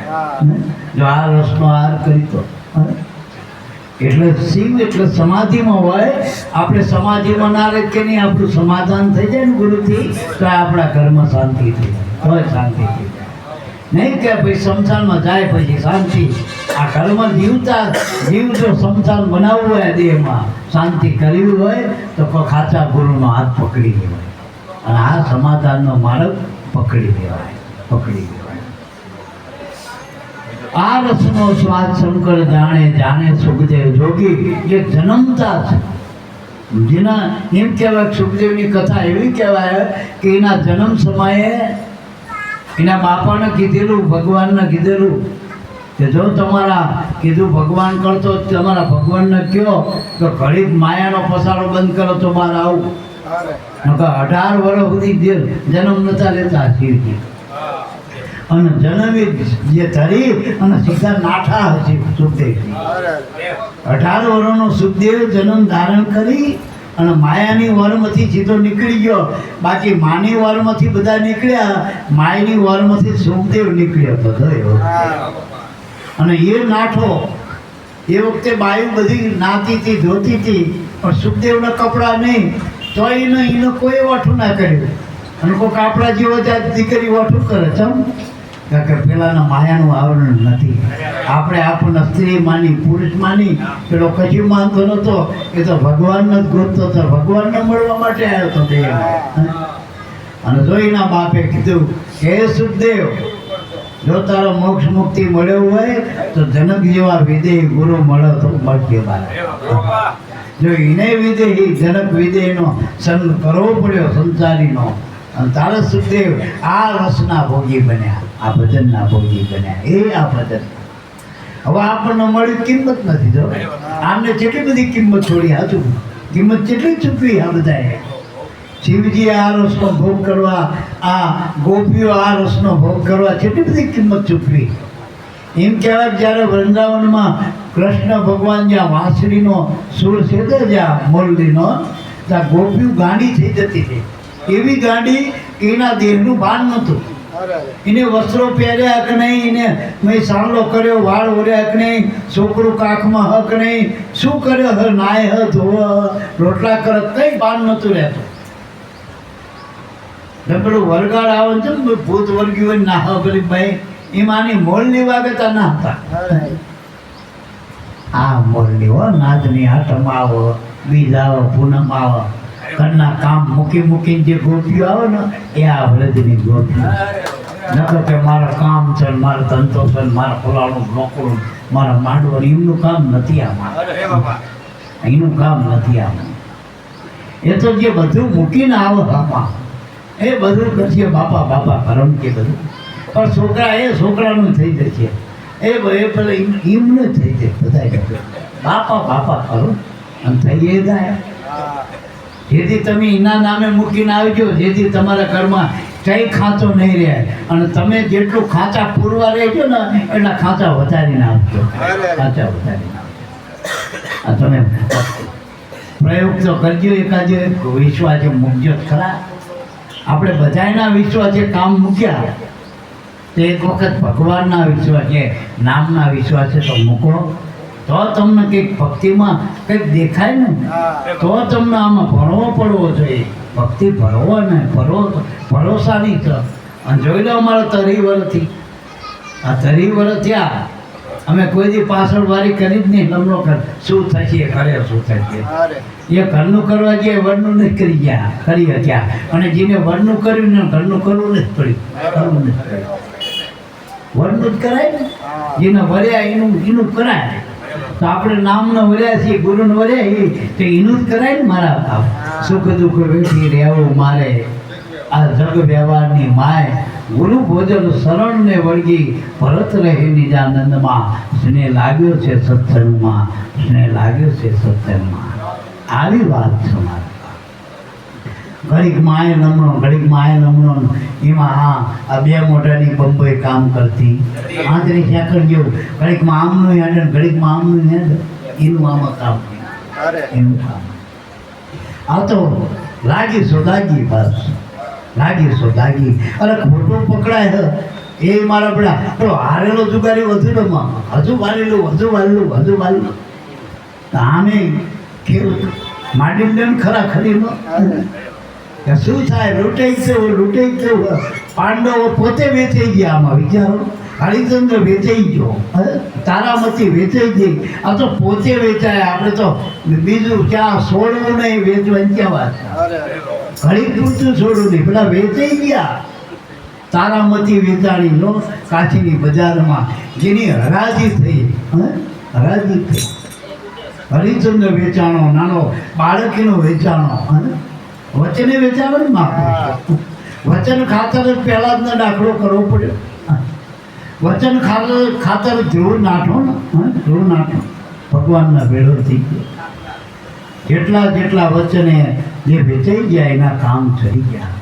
જો આ રસનો આહાર કરી તો. એટલે શિવ એટલે સમાધિમાં હોય. આપણે સમાધિમાં ના રહે કે નહીં, આપણું સમાધાન થઈ જાય ને ગુરુથી, તો આપણા ઘરમાં શાંતિ થઈ જાય, તો શાંતિ થઈ જાય. નહીં કે ભાઈ શમશાનમાં જાય પછી શાંતિ. આ ઘરમાં જીવતા જીવ જો શમશાન બનાવવું હોય, દેહમાં શાંતિ કરવી હોય તો કોઈ ખાચા ગુરુનો હાથ પકડી લેવાય અને આ સમાધાનનો માર્ગ પકડી લેવાય. આ રસનો સ્વાદ શંકર જાણે, જાણે સુખદેવ જોગી. જે જન્મતા છે જેના એમ કહેવાય, સુખદેવની કથા એવી કહેવાય કે એના જન્મ સમયે એના બાપાને કીધેલું, ભગવાનને કીધેલું કે જો તમારા કીધું ભગવાન કરતો તમારા ભગવાનને કહો તો ઘડીક માયાનો પસારો બંધ કરો તો બહાર આવું. 18 વર્ષ સુધી જન્મ નતા લેતા શિવજી, અને જન્મી જે ધરી અને સીધા નાઠા હશે સુખદેવજી. 18 વર્ષનો સુખદેવ જન્મ ધારણ કરી અને માયાની વરમાંથી સીધો નીકળી ગયો. બાકી માની વરમાંથી બધા નીકળ્યા, માયાની વરમાંથી સુખદેવ નીકળ્યો હતો. અને એ નાઠો એ વખતે બાયુ બધી નાતી હતી, જોતી હતી, પણ સુખદેવના કપડાં નહીં તો એને કોઈ વાઠું ના કર્યું. અને કોઈ કાપડા જેવો દીકરી વાઠું કરે ચમ, કારણ કે પેલાના માયાનું આવરણ નથી. આપણે આપણને સ્ત્રી માની, પુરુષ માની, પેલો કશું માનતો નહોતો, એ તો ભગવાનને જ ગોતતો હતો, ભગવાનને મળવા માટે આવ્યો હતો તે. અને જોઈના બાપે કીધું હે સુખદેવ, જો તારો મોક્ષ મુક્તિ મળ્યો હોય તો જનક જેવા વિદેહી ગુરુ મળે તો મળશે મારે. જો એને વિદેહી જનક વિદેહીનો સંગ કરવો પડ્યો સંસારીનો, અને તારા સુખદેવ આ રસના ભોગી બન્યા, આ ભજનના ભોગી બન્યા. એ આ ભજન હવે આપણને મળી કિંમત નથી. જો આમને કેટલી બધી કિંમત છોડી, હાચું કિંમત કેટલી ચૂકવી આ બધાએ. શિવજી આ રસનો ભોગ કરવા, આ ગોપીઓ આ રસનો ભોગ કરવા કેટલી બધી કિંમત ચૂકવી. એમ કહેવાય જ્યારે વૃંદાવનમાં કૃષ્ણ ભગવાન જ્યાં વાંસળીનો સુર સેદે જ્યાં મોરલીનો, ત્યાં ગોપીઓ ગાંડી થઈ જતી હતી. એવી ગાંડી એના દેહનું ભાન નહોતું. એને વસ્ત્રો પહેર્યા કે નહીં, એને મેં સાંભળો કર્યો, વાળ ઓર્યા કે નહીં, છોકરું કાખમાં હક નહીં, શું કર્યો હ, નાય હ, ધોવ, રોટલા કરત, કંઈ ભાન નહોતું રહેતું. પેલું વરગાડ આવે છે ને ભૂત વર્ગી હોય ના પેલી ભાઈ, એમાંની મોલની વાગતા ના હતા. આ મોલની હો, નાદની આઠમ આવો, બીજ આવો, પૂનમ આવો, ઘરના કામ મૂકીને જે ગોપીઓ આવે ને એ આ વ્રજની ગોપીઓ. નકર કે મારા કામ છે ને મારા ધંધો છે ને મારા ફલાણું નોકરું મારા માંડવાનું એમનું કામ નથી આમાં. એનું કામ નથી આમાં. એ તો જે બધું મૂકીને આવે આમાં એ બધું કરશે બાપા બાપા કરમ કે બધું. પણ છોકરા એ છોકરાનું થઈ જશે એ પેલા એમને થઈ જાય બધા બાપા બાપા કરો અને થઈ જાય. જેથી તમે એના નામે મૂકીને આવજો જેથી તમારા ઘરમાં કંઈ ખાંચો નહીં રહે અને તમે જેટલું ખાંચા પૂરવા રહેજો ને એટલા ખાંચા વધારીને આવજો. ખાંચા વધારીને આવજો. આ તમે પ્રયોગ તો કરજો એકાદ વિશ્વાસે મૂકજો ખરા. આપણે બધાના વિશ્વાસે કામ મૂક્યા તો એક વખત ભગવાનના વિશ્વાસે નામના વિશ્વાસે તો મૂકો તો તમને કંઈક ભક્તિમાં કંઈક દેખાય ને તો તમને આમાં ભરવો પડવો જોઈએ. ભક્તિ ભરવો ને ભરોસાની છે. અને જોઈ લો અમારા 30 વર્ષથી આ 30 વર્ષ થયા અમે કોઈ દી પાછળ વારી કરી જ નહીં. લમણો કર શું થશે કરે શું થશે એ ઘરનું કરવા જઈએ વરનું નથી કરી ગયા કરી ગયા. અને જેને વરનું કર્યું ને ઘરનું કરવું નથી પડ્યું કરવું નથી પડ્યું. વરનું જ કરાય ને જેને વર્યા એનું કરાય. તો આપણે નામનો વર્યા છીએ ગુરુને વર્યા એ તો એનું જ કરાય ને. મારા સુખ દુઃખ વેઠી રહેવું મારે આ જગ વ્યવહારની માય ગુરુ ભોજન શરણને વળગી ભરત રહે નિજાનંદમાં. સ્નેહ લાગ્યો છે સત્સંગમાં સ્નેહ લાગ્યો છે સત્સંગમાં. આવી વાત છે મારી. ઘડીક માએ નમણો ઘડીક માએ નમણો એમાં હા આ 2 મોઢાની બંબઈ કામ કરતી 35 સેકન્ડ જેવું ઘડીકમાં આમનું હેડે ઘડીકમાં આમનું હેડે એનું આમાં કામ એનું કામ. આ તો લાગી સોદાગી બસ લાગી સોદાગી. અરે ખોટું પકડાય એ મારા પેલા પેલો હારેલો જુગારી વધુ રમવા હજુ વારેલું હજુ વારેલું હજુ વારેલું આમે કેવું માંડી દે ખરા ખરીમાં શું થાય લૂંટાઈ ગયું. પાંડવો પોતે વેચાઈ ગયા આમાં વિચારો. હરિચંદ્ર વેચાઈ ગયો તારામતી વેચાઈ ગઈ. આ તો પોતે વેચાય. આપણે તો બીજું ક્યાં છોડવું નહીં વેચવાની ક્યાં વાત. ઘડી પૂરતું છોડવું નહીં પેલા વેચાઈ ગયા. તારામતી વેચાણી લો કાશીની બજારમાં જેની હરાજી થઈ હરાજી થઈ. હરિચંદ્ર વેચાણો નાનો બાળકીનો વેચાણો વચને વેચાવે ને માપો. વચન ખાતર પહેલા જ દાખલો કરવો પડ્યો. વચન ખાતર ધ્રુવ નાઠો ને ધ્રુવ નાઠો ભગવાનના ભેળો થઈ ગયો. જેટલા વચને જે વેચાઈ ગયા એના કામ થઈ ગયા.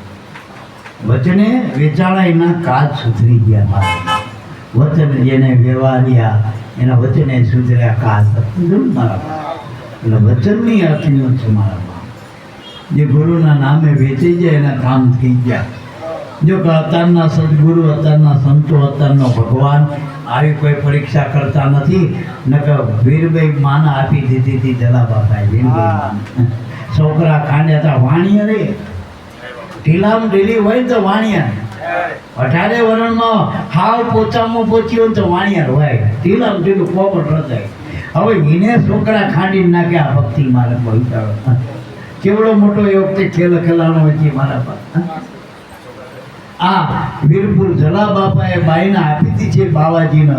વચને વેચાણા એના કાજ સુધરી ગયા. મારા વચન જેને વ્યવહાર્યા એના વચને સુધર્યા કાજ મારા. એટલે વચનની અર્થનું છે મારા. જે ગુરુના નામે વેચી જાય એના કામ થઈ ગયા. જો કે અત્યારના સદગુરુ અત્યારના સંતો અત્યારનો ભગવાન આવી કોઈ પરીક્ષા કરતા નથી. નકર વીરભાઈ માના આપી દીધી હતી જલા બાપાએ. વીરભાઈ છોકરા ખાંડ્યા હતા વાણિયા રે ઢીલામ ઢીલી હોય તો વાણિયા 18 વર્ષમાં હાવ પોચામાં પહોંચ્યો હોય તો વાણિયા હોય ઢીલામ ઢીલું પોપટ રચાય. હવે એને છોકરા ખાંડીને નાખ્યા ભક્તિ મારે બોલતા કેવડો મોટો એ વખતે ખેલાણો હોય છે મારા પાસે. આ વીરપુર જલા બાપાએ બાઈને આપી હતી છે બાવાજીને.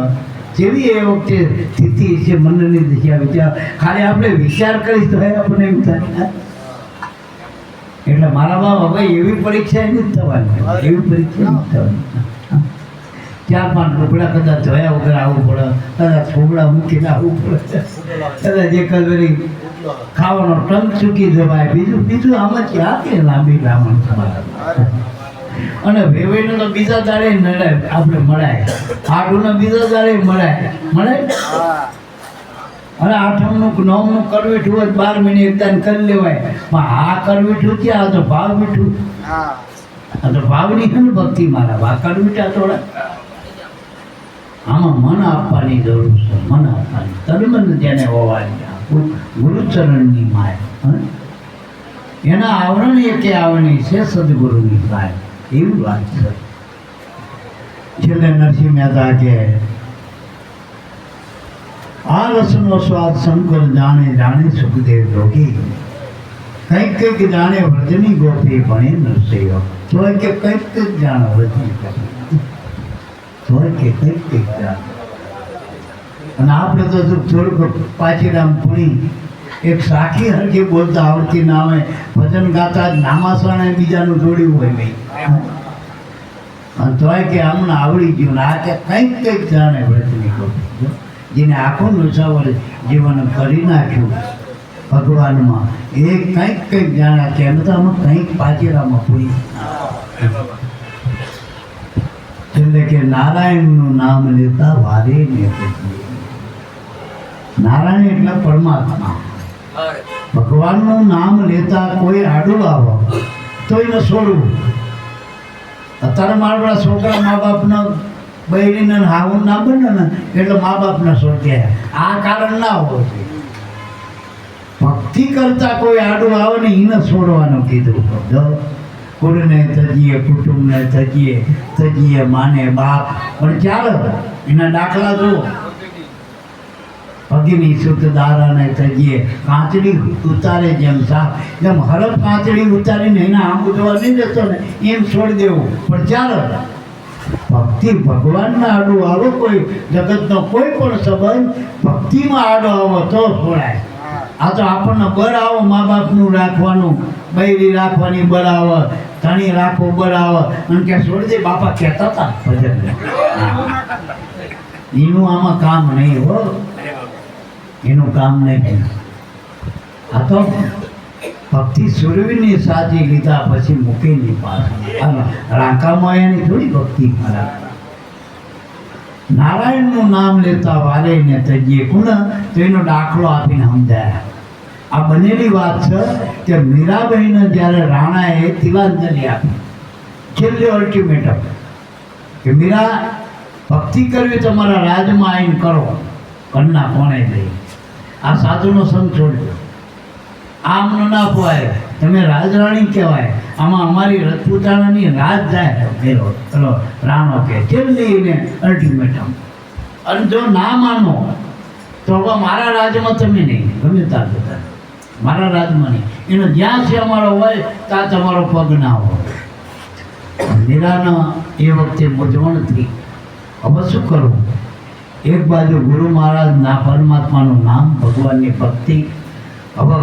જેવી એ વખતે સ્થિતિ છે મનની દિશા વિચાર ખાલી આપણે વિચાર કરીશ તો આપણને એમ થાય. એટલે મારા બાપ હવે એવી પરીક્ષા નથી થવાની. એવી પરીક્ષા નથી થવાની. 4-5 ઢોકળા કદાચ ધોયા વગર આવવું પડે. કદાચ છોકરા મૂકીને આવવું પડે. કદાચ એક જ ખાવાનો ટંક ચૂકી જવાય. બીજું આમાં ક્યાં કે લાંબી બ્રાહ્મણ તમારા. અને વેવાઈને તો બીજા દાડે નડાય આપણે મળાય. આઠુંના બીજા દાડે મળાય. અને 8મનું 9મનું કરવીઠું હોય 12 મહિને એકદાન કરી લેવાય. પણ આ કરવીઠું ક્યાં? આ તો ભાવ મીઠું. આ તો ભાવની છે ને ભક્તિ મારા. આ કરવીઠા થોડા આમાં મન આપવાની જરૂર છે. મન આપવાની તનમન જેને હોવાની ગુરુચરણની માય એના આવરણ એકે આવવાની છે સદગુરુની માય. એવી વાત છે. છેલ્લે નરસિંહ મહેતા કે આ રસનો સ્વાદ શંકર જાણે જાણે સુખદેવ જોગી. કંઈક જાણે વ્રજની ગોપી ભણે નરસિંહ. તો કે કંઈક જાણે વ્રજની ગોપી. હોય કે કંઈક જાણે. અને આપણે તો થોડુંક પાછીરામ ભણી એક સાખી હરખી બોલતા આવડતી ના હોય, ભજન ગાતા જ નામાસણે બીજાનું જોડ્યું હોય નહીં, અને તોય કે હમણાં આવડી ગયું ને આ કે કંઈક જાણે વ્રતની ગોપી, જેને આખું લુસાવર જીવન કરી નાખ્યું ભગવાનમાં, એ કંઈક જાણ્યા કે એમ તો અમે કંઈક પાછીરામાં પૂરી. એટલે કે નારાયણનું નામ લેતા વારે ને પછી નારાયણ એટલે પરમાત્મા, ભગવાનનું નામ લેતા કોઈ આડું આવો તો એને છોડવું. અત્યારે મારા છોકરા મા બાપના બહેરીને હાવું ના બને ને એટલે મા બાપને છોડે, આ કારણ ના હોવું જોઈએ. ભક્તિ કરતા કોઈ આડું આવે ને એને છોડવાનું કીધું. કુળને તજીએ, કુટુંબને તજીએ માને બાપ, પણ ચાલો એના દાખલા જુઓ. ભગીની સુત દારાને તજીએ, કાંચડી ઉતારે જેમ સાપ, જેમ હરફ કાંચડી ઉતારીને એના આમ ઉજવા નહીં દેતો ને એમ છોડી દેવું. પણ ચાલો ભક્તિ ભગવાનના આડું આવો, કોઈ જગતનો કોઈ પણ સંબંધ ભક્તિમાં આડો આવો તો છોડાય. આ તો આપણને બર આવો મા બાપનું રાખવાનું, બૈરી રાખવાની બર આવે, ધણી રાખવો બર આવે, અને કે છોડી દે બાપા કહેતા હતા ભજન. એનું આમાં કામ નહીં હો, એનું કામ નહીં. આ તો ભક્તિ સુરવીની સાજી લીધા પછી મૂકીની પાછળ રાંકામાં એની થોડી ભક્તિ ખરાબ. નારાયણનું નામ લેતા વારે ને તજીએ કુણ, તો એનો દાખલો આપીને સમજાયા. આ બનેલી વાત છે કે મીરાબાઈને જ્યારે રાણાએ તિલાંજલિ આપી, છેલ્લે અલ્ટિમેટમ કે મીરા ભક્તિ કરવી તમારા રાજમાં આવીને કરો, કન્ના કોણે દઈ, આ સાધુનો સંગ છોડ્યો, આમનો ના પોવાય, તમે રાજરાણી કહેવાય, આમાં અમારી રજપૂતાણાની રાજ જાય પેલો રાણો કે છેલ્લીને અલ્ટિમેટમ. અને જો ના માનો તો હવે મારા રાજમાં તમે નહીં, ગમે ત્યાં જતા મારા રાજમાં નહીં, એનો જ્યાં છે અમારો હોય ત્યાં તમારો પગ ના હોય. મીરાના એ વખતે મૂંઝવણ થઈ, હવે શું કરવું? એક બાજુ ગુરુ મહારાજના પરમાત્માનું નામ, ભગવાનની ભક્તિ. હવે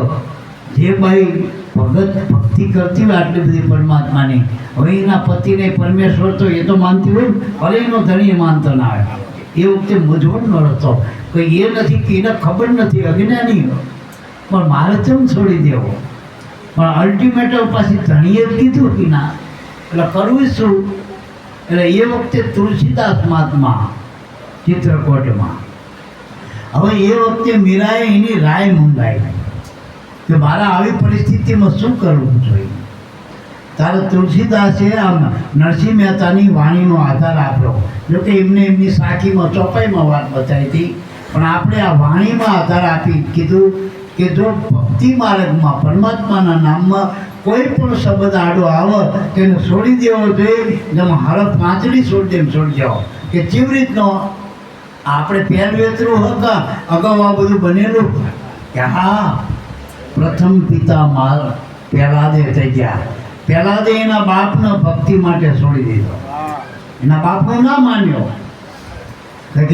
જે ભાઈ ભગત ભક્તિ કરતી હોય આટલી બધી પરમાત્માની, હવે એના પતિને પરમેશ્વર તો એ તો માનતી હોય, ભલે એનો ધણી માનતો ના હોય. એ વખતે મૂંઝવણનો હતો, કોઈ એ નથી કે એને ખબર નથી, અજ્ઞાની, પણ મારે કેમ છોડી દેવો? પણ અલ્ટિમેટમ પાછી ધણીએ જ કીધું કે ના, એટલે કરવું શું? એટલે એ વખતે તુલસીદાસ મહાત્મા ચિત્રકોટમાં, હવે એ વખતે મીરાએ એની રાય મંગાવી કે મારા આવી પરિસ્થિતિમાં શું કરવું જોઈએ. ત્યારે તુલસીદાસે આમ નરસિંહ મહેતાની વાણીનો આધાર આપ્યો. જોકે એમને એમની સાખીમાં ચોપાઈમાં વાત બતાવી હતી, પણ આપણે આ વાણીમાં આધાર આપી કીધું કે જો ભક્તિ માર્ગમાં પરમાત્માના નામમાં કોઈ પણ શબ્દ આડો આવે તેને છોડી દેવો જોઈએ. જેમ હરફ પાંચડી છોડી દે એમ છોડી જાઓ. કે જેવી રીતનો આપણે પહેલ વેતરું હતા અગાઉ આ બધું બનેલું કે હા પ્રથમ પિતા માર પહેલાદે થઈ ગયા. પહેલાદે એના બાપને ભક્તિ માટે છોડી દીધો, એના બાપનું ના માન્યો.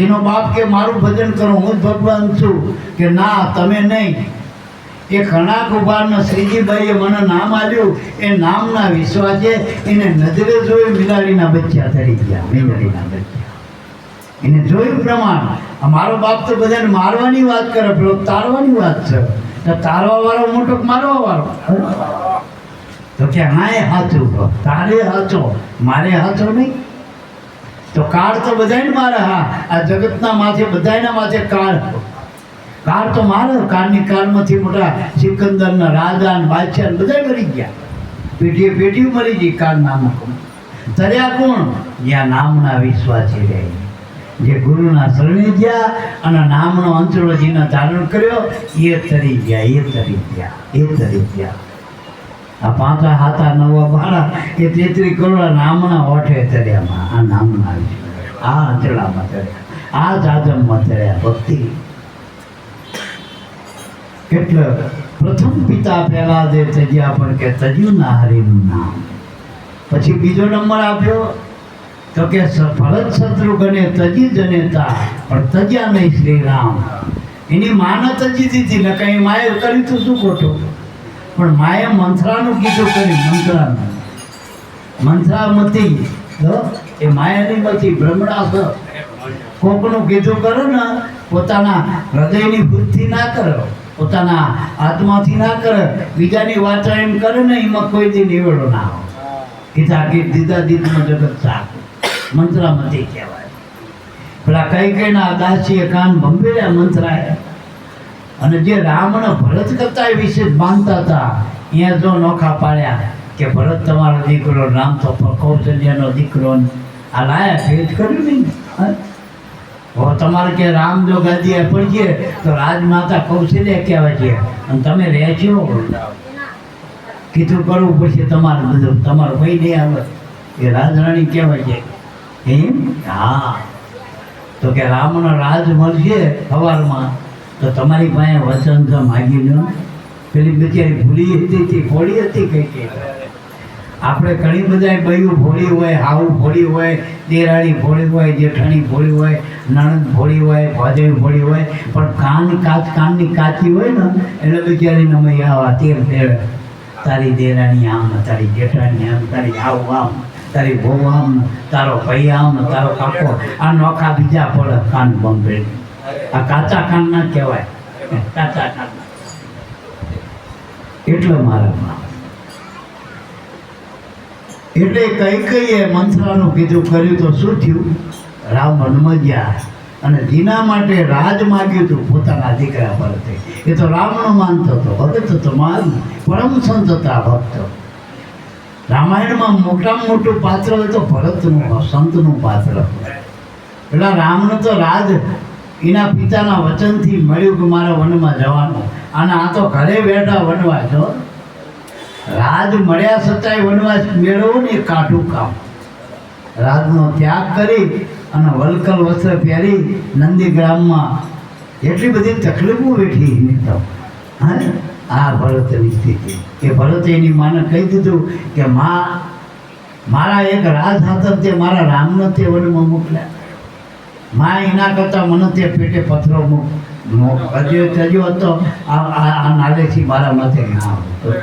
એનો બાપ કે મારું ભજન કરો, હું જ ભગવાન છું, કે ના તમે નહીં. એ ઘણા કુભારના શ્રીજીભાઈએ મને નામ આપ્યું, એ નામના વિશ્વાસે એને નજરે જોઈ મિલાડીના બચ્ચા તરી ગયા. મિલાડીના બચ્ચા એને જોયું પ્રમાણ. મારો બાપ તો બધાને મારવાની વાત કરે, પેલો તારવાની વાત છે. તો તારવા વાળો મોટો મારવા વાળો તો કે હા એ હાચું, તારે હાચો મારે હાચો નહીં. તો કાળ તો બધાને મારે. હા, આ જગતના માથે બધાના માથે કાળ તો મારે. કાળની કાળમાંથી મોટા સિકંદરના રાજા ને બાદશાહ બધા મરી ગયા, પેઢીએ પેઢીઓ મરી ગઈ. કાળ નામક તર્યા કોણ? જ્યાં નામના વિશ્વાસી રહે, જે ગુરુના શરણે ગયા અને નામનો અંચળો જેને ધારણ કર્યો એ તરી ગયા, એ તરી ગયા, એ તરી ગયા. આ 5 7 9 12 એ 33 કરોડ નામના ઓઠે તર્યામાં, આ નામના આ અંચળામાં તર્યા, આ જાજમમાં તર્યા. ભક્તિ એટલે પ્રથમ પિતા પહેલા દે તજ્યા, પણ કે તજ્યું ના હરિનું નામ. પછી બીજો નંબર આપ્યો તો કે ભરત શત્રુઘ્ને તજી જનેતા પણ તજ્યા નહીં શ્રી રામ. એની માને તજી દીધી ને કઈ માએ કર્યું તો શું ખોટું, પણ માએ મંથરાનું કીધું કર્યું. મંથરામતી એ માયાની મતી બ્રહ્મણા છે. કોકનું કીધું કરો ને પોતાના હૃદયની બુદ્ધિ ના કરો, પોતાના આત્માથી ના કરે, બીજાની વાત એમ કરે ને એમાં કોઈ દી નિવેડો ના આવે. કીધા કે દીધા દીધનો જગત સાથ મંત્રામતી કહેવાય. પેલા કઈ ના દાસીએ કાન ભંભેર્યા મંત્રાએ, અને જે રામને ભરત કરતા વિશે માનતા હતા અહીંયા જો નોખા પાડ્યા કે ભરત તમારો દીકરો, રામ તો કૌશલ્યાનો દીકરો, આ લાયા ભેદ કર્યું નહીં. હવે તમારે કે રામ જો ગાદીએ પડીએ તો રાજમાતા કૌશલ્યા કહેવાય છે, અને તમે રહેજો કીધું કરવું પડશે તમારે, બધું તમારું ભાઈ નહીં આવે એ રાજરાણી કહેવાય છે એમ. હા, તો કે રામનો રાજ મળશે સવારમાં તો તમારી પાસે વચન તો માગી લો. પેલી બિચારી ભૂલી હતી તે ભોળી હતી કઈ કઈ. આપણે ઘણી બધા બયું ભોળી હોય, હાવું ભોળી હોય, દેરાણી ભોળી હોય, જેઠાણી ભોળી હોય, નણંદ ભોળી હોય, ભાજવી ભોળી હોય, પણ કાનની કાચી હોય ને એટલે બિચારીને અમે આવા તેર તેર તારી દેરાણી આમ, તારી જેઠાણી આમ, તારી આવું આમ, તારી ભો આમ, તારો ભાઈ આમ, તારો કાકો. આ નોખા બીજા પડે કાન બંધ. આ કાચા કાન ના કહેવાય, કાચા કાન. એટલે મારા એટલે કઈ મંથરાનું કીધું કર્યું તો શું થયું? રામ વનમાં ગયા અને જીના માટે રાજ માગ્યું હતું પોતાના દીકરા ભરતે. એ તો રામનો માનતો હતો, ભગત હતો, મહાન પરમ સંત હતા ભક્ત. રામાયણમાં મોટામાં મોટું પાત્ર હોય તો ભરતનું, સંતનું પાત્ર. એટલે રામને તો રાજ એના પિતાના વચનથી મળ્યું કે મારા વનમાં જવાનું, અને આ તો ઘરે બેઠા વનવાસ. રાજ મળ્યા છતાંય વનવાસ મેળવવો ને એ કાઠું કામ. રાજનો ત્યાગ કરી અને વલકલ વસ્ત્ર પહેરી નંદીગ્રામમાં એટલી બધી તકલીફો વેઠી તો આ ભરતની સ્થિતિ. કે ભરત એની માને કહી દીધું કે મારા એક રાજ હતા તે મારા રામને તે વનમાં મોકલ્યા. મા એના કરતાં મને તે પેટે પથરો તજ્યો હતો. આ નાલેથી મારા માથે ના હતો.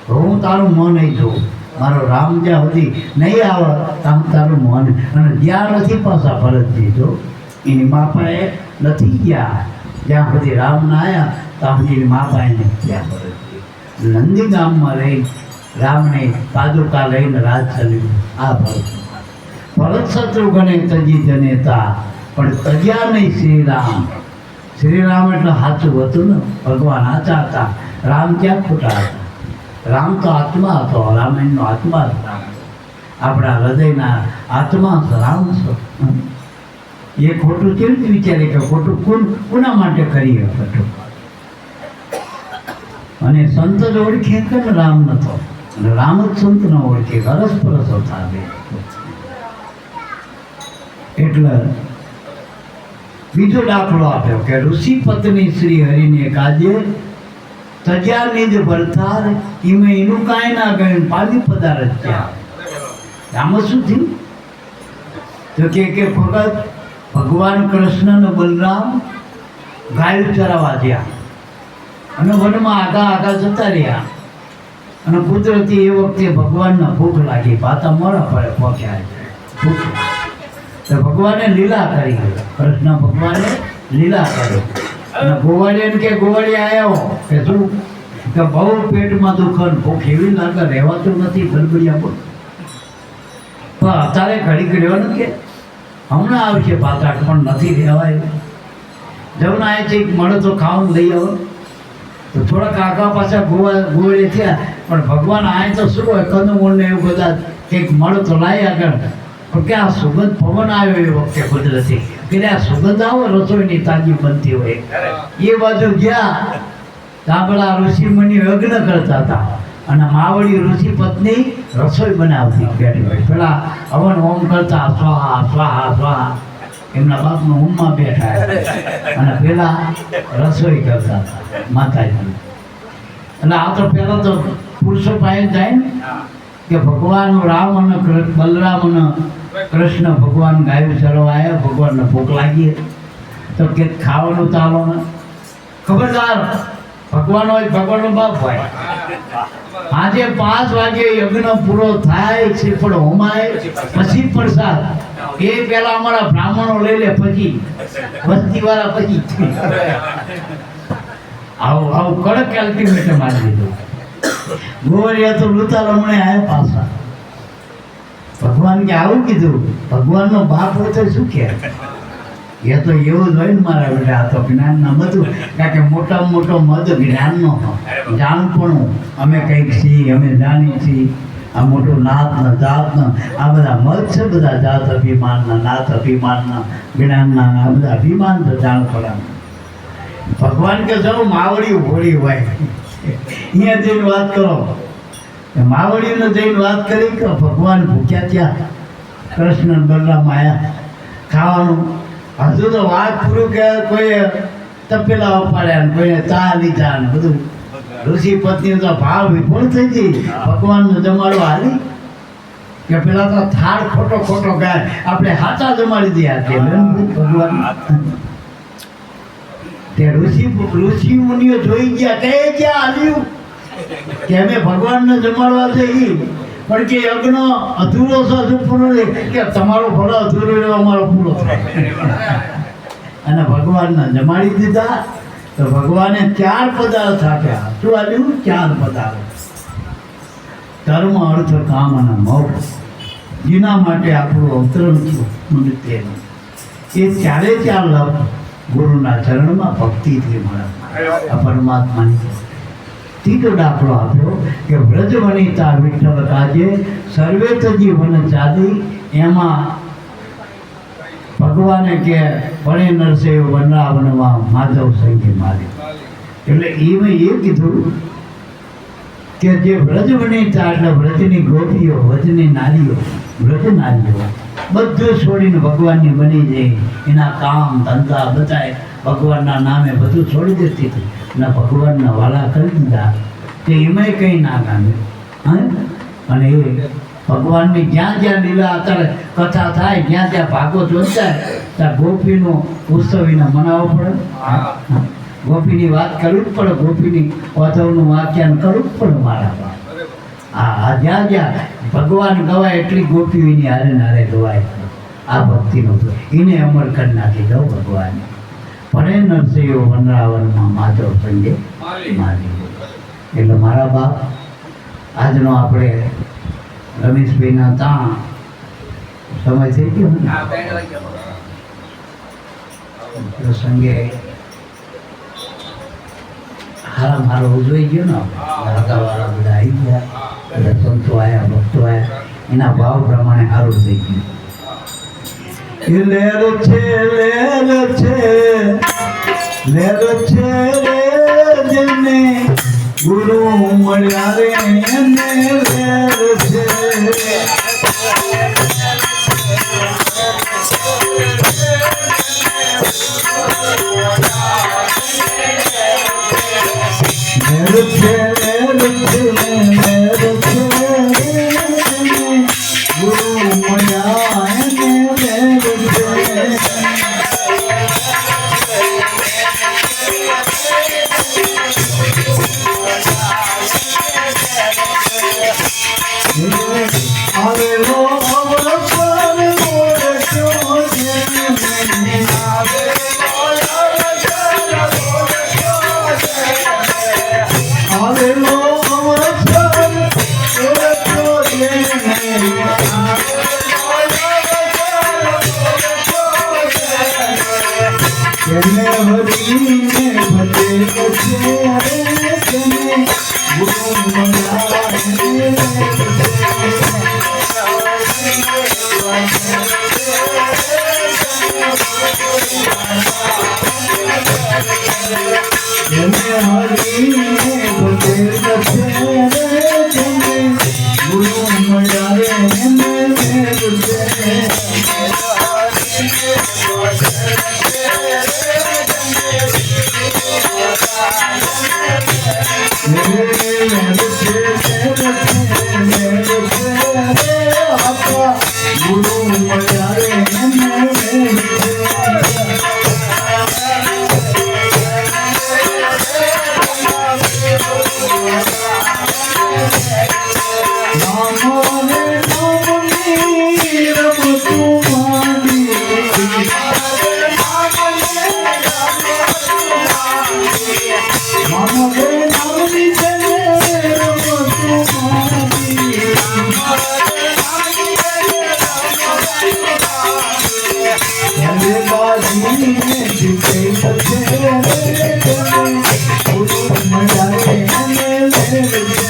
હું તારું મોં નહીં જોઉં, મારો રામ જ્યાં સુધી નહીં આવે ત્યાં તારું મોં. અને જ્યાં નથી પાછા ભરતજી જો એની મા પાસે નથી ગયા, જ્યાં સુધી રામ ના આવ્યા ત્યાં સુધી એની મા પાસે નથી ગયા ભરતજી. નંદી ગામમાં રહી રામને પાદુકા લઈને રાજ ચાલ્યું. આ ભરત શત્રુઘ્ને તજી જનેતા પણ તજ્યા નહીં શ્રીરામ. શ્રીરામ એટલે સાચું હતું ને, ભગવાન સાચા હતા, રામ ક્યાં ખોટા હતા. રામ તો આત્મા હતો, રામાયણનો આત્મા હતા, આપણા હૃદયના આત્મા રામ છે. એ ખોટું કેવી રીતે વિચારે કે ખોટું કોના માટે કરીએ ખોટું? અને સંત જ ઓળખે કે રામ નતો, અને રામ જ સંત ન ઓળખે, અરસપરસ હતા બે. એટલે બીજો દાખલો આપ્યો કે ઋષિ પત્ની શ્રી હરિને કાજે તજ્યા નિજ ભરતાર ઈમે એનું કાંઈ ના ગયું પાલી પદાર્થ ત્યાં. આમાં શું થયું? તો કે વખત ભગવાન કૃષ્ણ અને બલરામ ગાયું ચરાવવા ગયા અને વનમાં આગા જતા રહ્યા. અને કુદરતી એ વખતે ભગવાનને ભૂખ લાગી, પાતા મોડા પડે પહોંચ્યા ભૂખ. તો ભગવાને લીલા કરી, કૃષ્ણ ભગવાને લીલા કરી. અને ગોવાળિયાને કે ગોવાળિયા આવ્યો કે શું કે બહુ પેટમાં દુખન, ભૂખ એવી લાગે રહેવાતું નથી. ગડબડિયા બોલ પણ અત્યારે ઘડી રહેવાનું કે હમણાં આવશે પાતા, પણ નથી રહેવાય. જમણા આવે છે મળે તો ખાવાનું લઈ આવો. તો થોડાક આગા પાછા ગોવાળે થયા, પણ ભગવાન આય તો શું હોય કંદમૂળ ને એવું બધા કંઈક મળે તો લાવી આગળ. પણ કે આ સુગંધ પવન આવ્યો એ વખતે કુદરતી કે આ સુગંધ આવો રસોઈની તાજી બનતી હોય. એ બાજુ ગયા ત્યાં પેલા ઋષિ મુનિ યજ્ઞ કરતા હતા અને માવડી ઋષિ પત્ની રસોઈ બનાવતી બેઠી હોય. પેલા હવન હોમ કરતા સ્વાહા સ્વાહા સ્વાહા એમના બાપનું ઊંઘમાં બેઠા અને પેલા રસોઈ કરતા હતા માતાજી. અને આ તો પહેલાં તો પુરુષો પાસે જાય ને કે ભગવાન રામ અને બલરામ અને કૃષ્ણ ભગવાન ગાયું ચરવા આવ્યા, ભગવાનને ભૂખ લાગી તો કે ખાવાનું ચાલો ને, ખબરદાર ભગવાન હોય, ભગવાનનો બાપ હોય. આજે 5 વાગે યજ્ઞ પૂરો થાય, શ્રીફળ હોમાય, પછી પ્રસાદ. એ પેલા અમારા બ્રાહ્મણો લઈ લે, પછી વસ્તી વાળા પછી. આવું કડક અલ્ટિમેટમ મારી દીધું. ગોવરિયા તો લૂતા રમણે આવ્યા પાછા. ભગવાન કે આવું કીધું, ભગવાનનો બાપ હોય તો શું કહે? એ તો એવું જ હોય ને મારા બેટા, આ તો જ્ઞાનના બધું. કારણ કે મોટામાં મોટો મધ જ્ઞાનનો જાણપણું. અમે કંઈક છીએ, અમે જાણીએ છીએ. આ મોટું નાતના જાતના આ બધા મત છે, બધા જાત અભિમાનના, નાત અભિમાનના, જ્ઞાનના, આ બધા અભિમાન છે જાણપણાના. ભગવાન કે જાઓ માવડી હોળી હોય, અહીંયા જઈને વાત કરો. માવડીને જઈને વાત કરી કે ભગવાન ભૂખ્યા ત્યાં, કૃષ્ણ બલરામ આવ્યા ખાવાનું. હજુ તો વાત પૂરું કે કોઈ તપેલા ઉપાડ્યા, કોઈને ચા લીધા ને બધું. ઋષિ પત્ની તો ભાવ વિફળ થઈ ગઈ. ભગવાનનો જમાડો હાલી કે પેલા તો થાળ ખોટો ખોટો ગાય, આપણે હાચા જમાડી દે. ભગવાન તે ઋષિ મુનિઓ જોઈ ગયા, કહે ક્યાં હાલ્યું કે અમે ભગવાનને જમાડવા જઈએ, પણ કે યજ્ઞ અધૂરો છે, હજુ પૂરો નહીં. કે તમારો ભલો અધૂરો રહ્યો, અમારો પૂરો થાય. અને ભગવાનને જમાડી દીધા. તો ભગવાને 4 પદાર્થ આપ્યા. શું આપ્યું? 4 પદાર્થ. ધર્મ, અર્થ, કામ અને મોક્ષ, જેના માટે આપણું અવતરણ થયું મનુષ્યનું. એ 4 લાભ ગુરુના ચરણમાં ભક્તિથી મળે. આ પરમાત્માની ત્રીજો દાખલો આપ્યો કે વ્રજ વનિતા વિઠ્ઠલ કાજે સર્વે તજી વન ચાદી. એમાં ભગવાને કે ભણે નરસે વનરાવનમાં માધવ સંગી મારી. એટલે એમાં એ કીધું કે જે વ્રજ વનિતા એટલે વ્રજની ગોપીઓ, વ્રજની નારીઓ, વ્રજ નારીઓ બધું છોડીને ભગવાનની બની જાય. એના કામ ધંધા બધાય ભગવાનના નામે બધું છોડી દેતી હતી અને ભગવાનના વાલા કરી દીધા. તે એમાંય કંઈ ના ગામે. અને એ ભગવાનની જ્યાં જ્યાં લીલા અત્યારે કથા થાય, જ્યાં ત્યાં ભાગવત વંચાય, ત્યાં ગોપીનો ઉત્સવ એને મનાવવો પડે. ગોપીની વાત કરવી જ પડે, ગોપીની ઓધવનું વાખ્યાન કરવું જ પડે મારા બાપ. હા, જ્યાં જ્યાં ભગવાન ગવાય એટલી ગોપીઓ એની હારે નારે ગવાય. આ ભક્તિનો એને અમર કરી નાખી દઉં ભગવાન. ભણે નરસિંહો વનરાવનમાં માધવ સંગે મારી. એટલે મારા બાપ, આજનો આપણે રમેશભાઈના ત્યાં સમય થઈ ગયો પ્રસંગે હારા મારો ઉજવાઈ ગયો ને. હગાવાળા બધા આવી ગયા, બધા સંતો આવ્યા, ભક્તો આવ્યા, એના ભાવ પ્રમાણે સારું થઈ ગયું. લેર છે લેર છે લેર છે રે જેને ગુરુ મળ્યા રે એને લેર છે. ગુરુ મામા બે નામની છે ને રમતું મારી. હવે બાજીને જીતે છે રે તને, મજા રે અને લેર છે.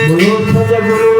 બોલો સદગુરુ